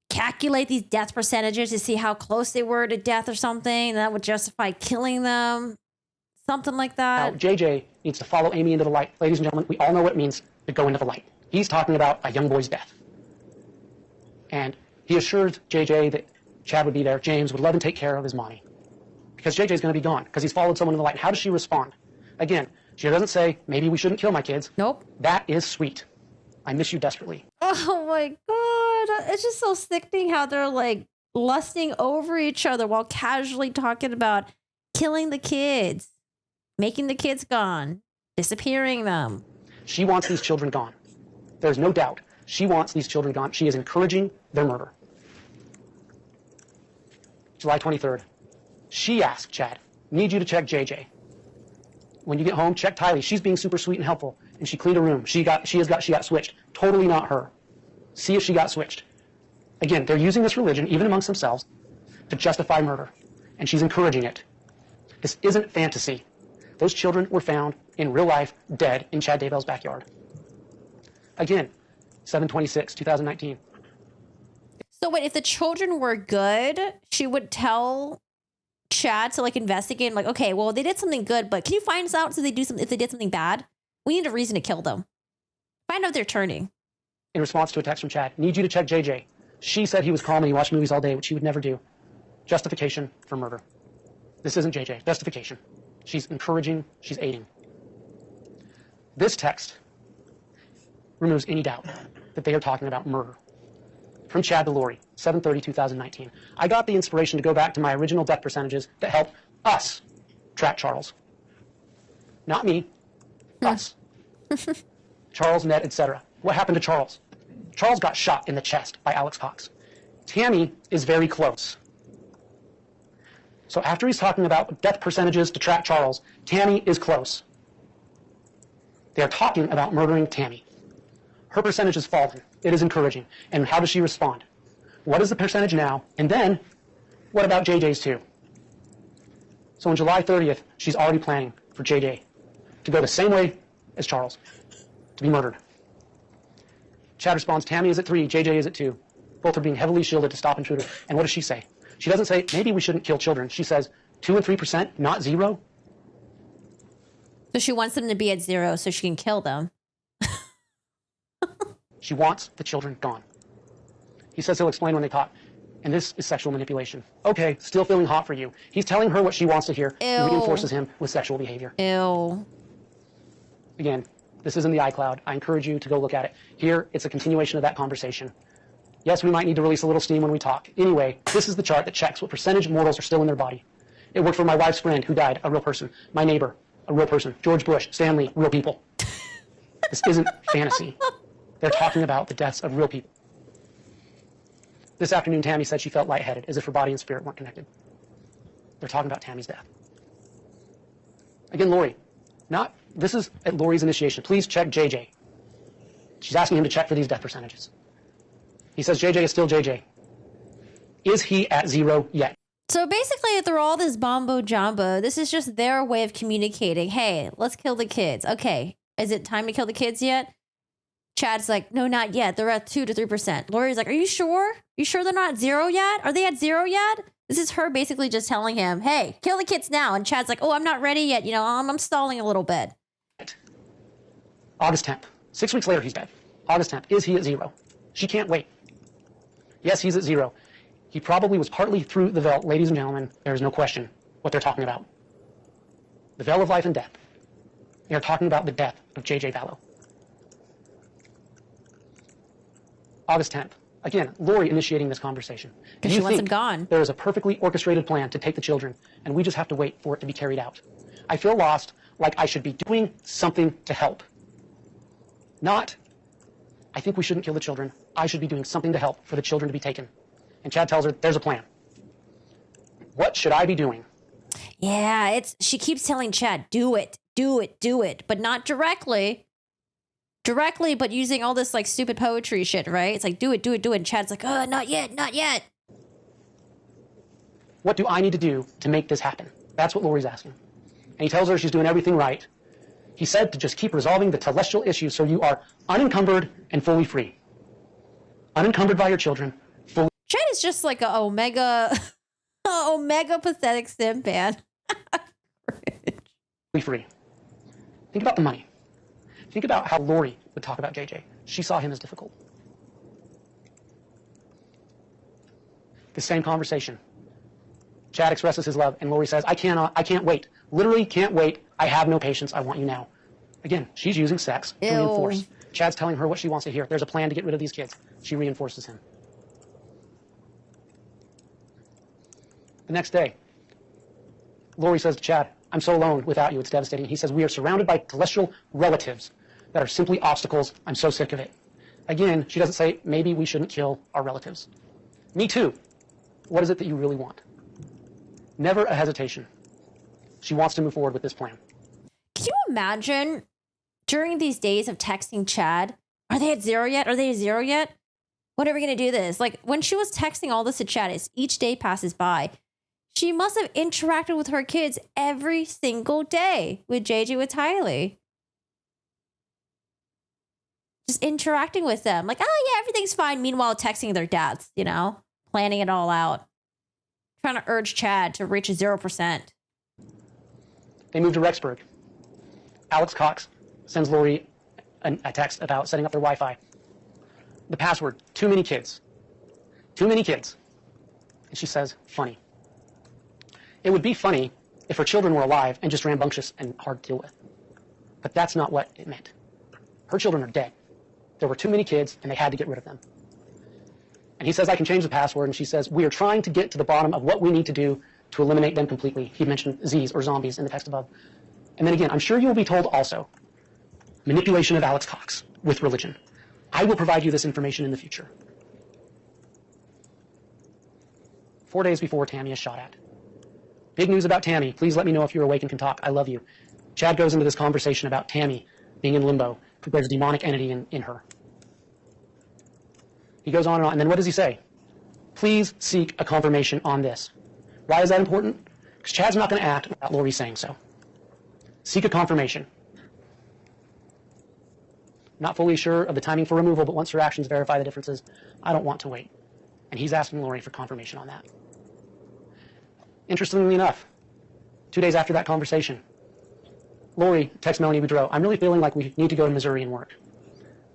calculate these death percentages to see how close they were to death or something, and that would justify killing them. Something like that. Now, JJ needs to follow Amy into the light. Ladies and gentlemen, we all know what it means to go into the light. He's talking about a young boy's death. And he assured JJ that Chad would be there, James would love and take care of his mommy. Because JJ's going to be gone, because he's followed someone in the light. How does she respond? Again, she doesn't say, maybe we shouldn't kill my kids. Nope. That is sweet. I miss you desperately. Oh my God. It's just so sickening how they're like lusting over each other while casually talking about killing the kids, making the kids gone, disappearing them. She wants these children gone. There's no doubt. She wants these children gone. She is encouraging their murder. July 23rd. She asked Chad, need you to check JJ. When you get home, check Tylee. She's being super sweet and helpful. And she cleaned her room. She got switched. Totally not her. See if she got switched. Again, they're using this religion, even amongst themselves, to justify murder. And she's encouraging it. This isn't fantasy. Those children were found in real life, dead in Chad Daybell's backyard. Again, 7/26/2019. So wait, if the children were good, she would tell Chad to like investigate, like, okay, well, they did something good, but can you find us out if they did something bad? We need a reason to kill them. Find out they're turning. In response to a text from Chad, need you to check JJ. She said he was calm and he watched movies all day, which she would never do. Justification for murder. This isn't JJ. Justification. She's encouraging, she's aiding. This text removes any doubt that they are talking about murder. From Chad to Lori, 7/30/2019. I got the inspiration to go back to my original death percentages that help us track Charles. Not me, us. Charles, Ned, etc. What happened to Charles? Charles got shot in the chest by Alex Cox. Tammy is very close. So after he's talking about death percentages to track Charles, Tammy is close. They are talking about murdering Tammy. Her percentage has fallen. It is encouraging. And how does she respond? What is the percentage now? And then, what about JJ's too? So on July 30th, she's already planning for JJ to go the same way as Charles, to be murdered. Chad responds, Tammy is at 3, JJ is at 2. Both are being heavily shielded to stop intruder. And what does she say? She doesn't say, maybe we shouldn't kill children. She says, 2 and 3%, not 0. So she wants them to be at 0 so she can kill them. She wants the children gone. He says he'll explain when they talk. And this is sexual manipulation. Okay, still feeling hot for you. He's telling her what she wants to hear. Ew. And reinforces him with sexual behavior. Ew. Again, this is in the iCloud. I encourage you to go look at it. Here, it's a continuation of that conversation. Yes, we might need to release a little steam when we talk. Anyway, this is the chart that checks what percentage of mortals are still in their body. It worked for my wife's friend who died, a real person. My neighbor, a real person. George Bush, Stanley, real people. This isn't fantasy. They're talking about the deaths of real people. This afternoon, Tammy said she felt lightheaded, as if her body and spirit weren't connected. They're talking about Tammy's death. Again, Lori, this is at Lori's initiation. Please check JJ. She's asking him to check for these death percentages. He says JJ is still JJ. Is he at 0 yet? So basically, through all this bombo jumbo, this is just their way of communicating. Hey, let's kill the kids. Okay, is it time to kill the kids yet? Chad's like, no, not yet. They're at 2 to 3%. Lori's like, are you sure? You sure they're not 0 yet? Are they at 0 yet? This is her basically just telling him, hey, kill the kids now. And Chad's like, oh, I'm not ready yet. You know, I'm stalling a little bit. August 10th. 6 weeks later, he's dead. August 10th. Is he at 0? She can't wait. Yes, he's at 0. He probably was partly through the veil. Ladies and gentlemen, there is no question what they're talking about. The veil of life and death. They are talking about the death of JJ Vallow. August 10th. Again, Lori initiating this conversation. Because she wants him gone. There is a perfectly orchestrated plan to take the children, and we just have to wait for it to be carried out. I feel lost, like I should be doing something to help. Not, I think we shouldn't kill the children. I should be doing something to help for the children to be taken. And Chad tells her, there's a plan. What should I be doing? Yeah, she keeps telling Chad, do it, do it, do it, but not directly. Directly, but using all this like stupid poetry shit, right? It's like, do it, do it, do it. And Chad's like, oh, not yet, not yet. What do I need to do to make this happen? That's what Lori's asking. And he tells her she's doing everything right. He said to just keep resolving the telestial issues so you are unencumbered and fully free. Unencumbered by your children, fully. Chad is just like a omega pathetic simp, man. Free. Think about the money. Think about how Lori would talk about JJ. She saw him as difficult. The same conversation. Chad expresses his love, and Lori says, I can't wait. Literally can't wait. I have no patience. I want you now. Again, she's using sex to reinforce. Chad's telling her what she wants to hear. There's a plan to get rid of these kids. She reinforces him. The next day, Lori says to Chad, I'm so alone without you. It's devastating. He says, we are surrounded by celestial relatives that are simply obstacles. I'm so sick of it. Again, she doesn't say, maybe we shouldn't kill our relatives. Me too. What is it that you really want? Never a hesitation. She wants to move forward with this plan. Can you imagine during these days of texting Chad, are they at 0 yet? Are they at 0 yet? When are we going to do this? Like when she was texting all this to Chad, as each day passes by, she must have interacted with her kids every single day with JJ, with Tylee. Just interacting with them. Like, oh yeah, everything's fine. Meanwhile, texting their dads, you know, planning it all out. Trying to urge Chad to reach 0%. They move to Rexburg. Alex Cox sends Lori a text about setting up their Wi-Fi. The password, too many kids. Too many kids. And she says, funny. It would be funny if her children were alive and just rambunctious and hard to deal with. But that's not what it meant. Her children are dead. There were too many kids, and they had to get rid of them. And he says, I can change the password. And she says, we are trying to get to the bottom of what we need to do to eliminate them completely. He mentioned Z's or zombies in the text above. And then again, I'm sure you will be told also, manipulation of Alex Cox with religion. I will provide you this information in the future. 4 days before Tammy is shot at. Big news about Tammy. Please let me know if you're awake and can talk. I love you. Chad goes into this conversation about Tammy being in limbo. There's a demonic entity in her. He goes on, and then what does he say? Please seek a confirmation on this. Why is that important? Because Chad's not going to act without Lori saying so. Seek a confirmation. Not fully sure of the timing for removal, but once her actions verify the differences, I don't want to wait. And he's asking Lori for confirmation on that. Interestingly enough, 2 days after that conversation, Lori texts Melanie Boudreau, I'm really feeling like we need to go to Missouri and work.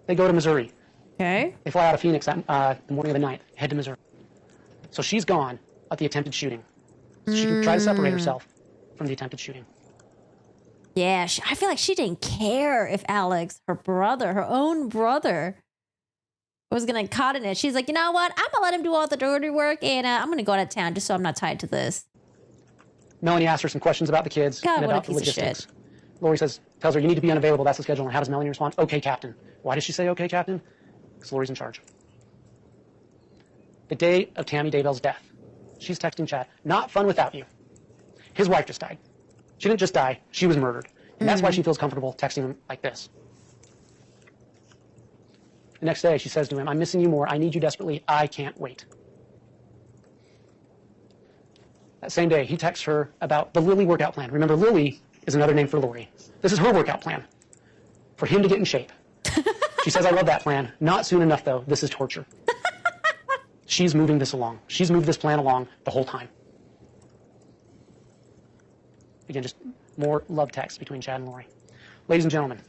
They go to Missouri. Okay. They fly out of Phoenix the morning of the 9th, head to Missouri. So she's gone at the attempted shooting. So she can try to separate herself from the attempted shooting. Yeah, I feel like she didn't care if Alex, her brother, her own brother, was going to get caught in it. She's like, you know what? I'm going to let him do all the dirty work, and I'm going to go out of town just so I'm not tied to this. Melanie asks her some questions about the kids and about the logistics. Lori tells her, you need to be unavailable. That's the schedule. And how does Melanie respond? Okay, Captain. Why does she say okay, Captain? Because Lori's in charge. The day of Tammy Daybell's death, she's texting Chad, not fun without you. His wife just died. She didn't just die, she was murdered. And that's why she feels comfortable texting him like this. The next day, she says to him, I'm missing you more. I need you desperately. I can't wait. That same day, he texts her about the Lily workout plan. Remember, Lily is another name for Lori. This is her workout plan for him to get in shape. She says, I love that plan. Not soon enough, though. This is torture. She's moving this along. She's moved this plan along the whole time. Again, just more love text between Chad and Lori. Ladies and gentlemen,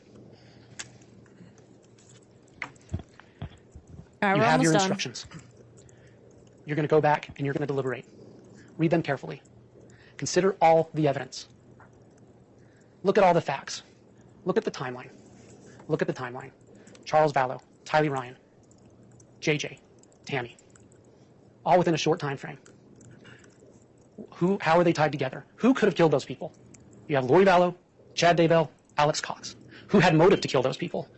All right, you we're have your almost done. instructions. You're going to go back and you're going to deliberate. Read them carefully. Consider all the evidence. Look at all the facts. Look at the timeline. Look at the timeline. Charles Vallow, Tylee Ryan, JJ, Tammy, all within a short time frame. How are they tied together? Who could have killed those people? You have Lori Vallow, Chad Daybell, Alex Cox. Who had motive to kill those people?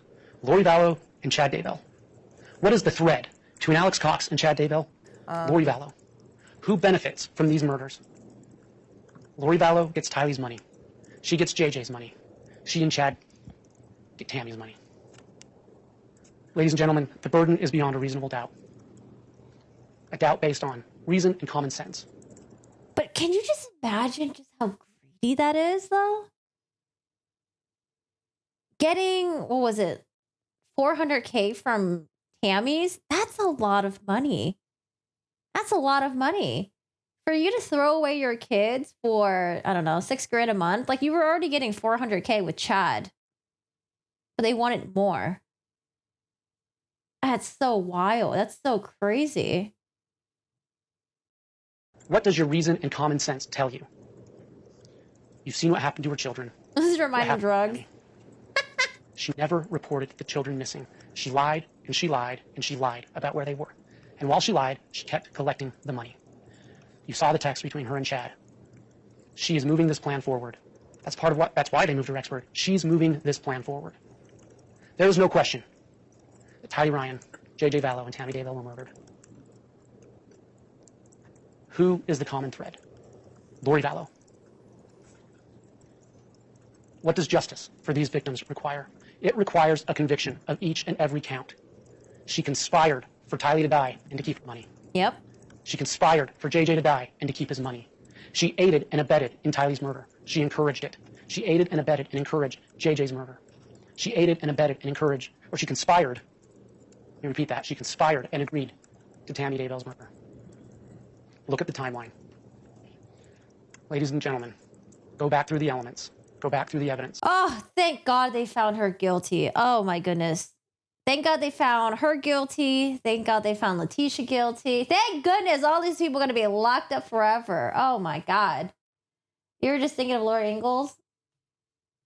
Lori Vallow and Chad Daybell. What is the thread between Alex Cox and Chad Daybell? Lori Vallow. Who benefits from these murders? Lori Vallow gets Tylee's money. She gets JJ's money. She and Chad get Tammy's money. Ladies and gentlemen, the burden is beyond a reasonable doubt. A doubt based on reason and common sense. But can you just imagine just how greedy that is, though? Getting, what was it, $400K from Tammy's? That's a lot of money. That's a lot of money. For you to throw away your kids for, I don't know, $6,000 a month, like you were already getting $400K with Chad, but they wanted more. That's so wild. That's so crazy. What does your reason and common sense tell you? You've seen what happened to her children. This is reminding drugs. She never reported the children missing. She lied and she lied and she lied about where they were. And while she lied, she kept collecting the money. You saw the text between her and Chad. She is moving this plan forward. That's why they moved her expert. She's moving this plan forward. There is no question that Tylee Ryan, JJ Vallow, and Tammy Daybell were murdered. Who is the common thread? Lori Vallow. What does justice for these victims require? It requires a conviction of each and every count. She conspired for Tylee to die and to keep her money. Yep. She conspired for JJ to die and to keep his money. She aided and abetted in Tylee's murder. She encouraged it. She aided and abetted and encouraged JJ's murder. She aided and abetted and encouraged, or she conspired. Let me repeat that. She conspired and agreed to Tammy Daybell's murder. Look at the timeline. Ladies and gentlemen, go back through the elements. Go back through the evidence. Oh, thank God they found her guilty. Oh, my goodness. Thank God they found her guilty. Thank God they found Letitia guilty. Thank goodness all these people are going to be locked up forever. Oh, my God. You were just thinking of Lori Ingalls?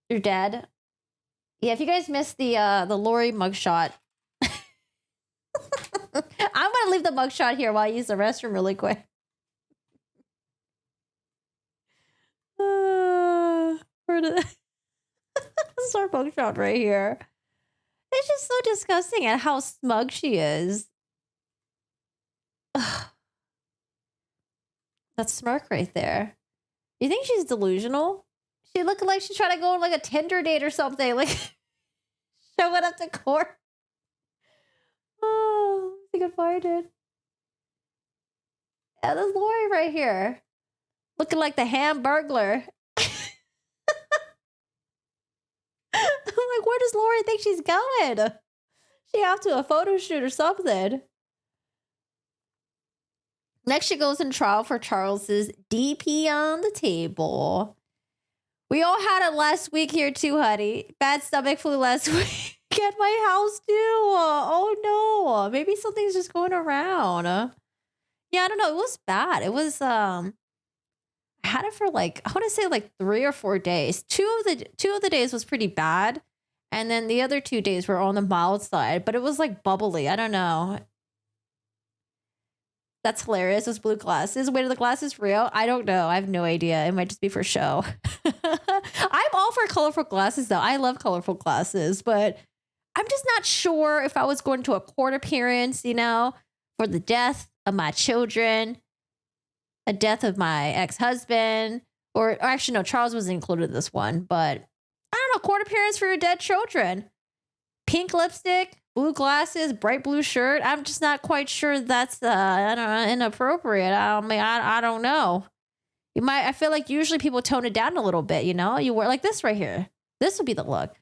You're dead. Yeah, if you guys missed the Lori mugshot, I'm going to leave the mugshot here while I use the restroom really quick. Where did this is our mugshot right here. It's just so disgusting at how smug she is. Ugh. That smirk right there. You think she's delusional? She looked like she's trying to go on like a Tinder date or something. Like showing up to court. Oh, I think I find it. Yeah, there's Lori right here. Looking like the Hamburglar. I'm like, where does Lori think she's going? She off to a photo shoot or something. Next, she goes in trial for Charles's DP on the table. We all had it last week here too, honey. Bad stomach flu last week at my house too. Oh no, maybe something's just going around. Yeah, I don't know. It was bad. It was I had it for like, I want to say like 3 or 4 days. Two of the days was pretty bad, and then the other 2 days were on the mild side. But it was like bubbly. I don't know. That's hilarious. Those blue glasses. Wait, are the glasses real? I don't know. I have no idea. It might just be for show. I'm all for colorful glasses, though. I love colorful glasses, but I'm just not sure if I was going to a court appearance, you know, for the death of my children, a death of my ex-husband, or actually, no, Charles wasn't included in this one, but I don't know, court appearance for your dead children. Pink lipstick, blue glasses, bright blue shirt. I'm just not quite sure that's I don't know, inappropriate. I don't know. You might. I feel like usually people tone it down a little bit. You know, you wear like this right here. This would be the look.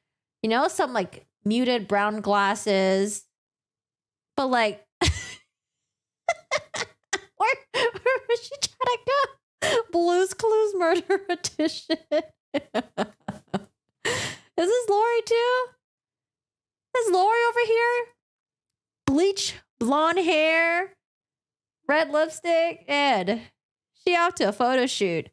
You know, some like muted brown glasses, but like, where is she trying to go? Blue's Clues Murder Edition. Is this Lori too? Is Lori over here? Bleach, blonde hair, red lipstick, and she out to a photo shoot.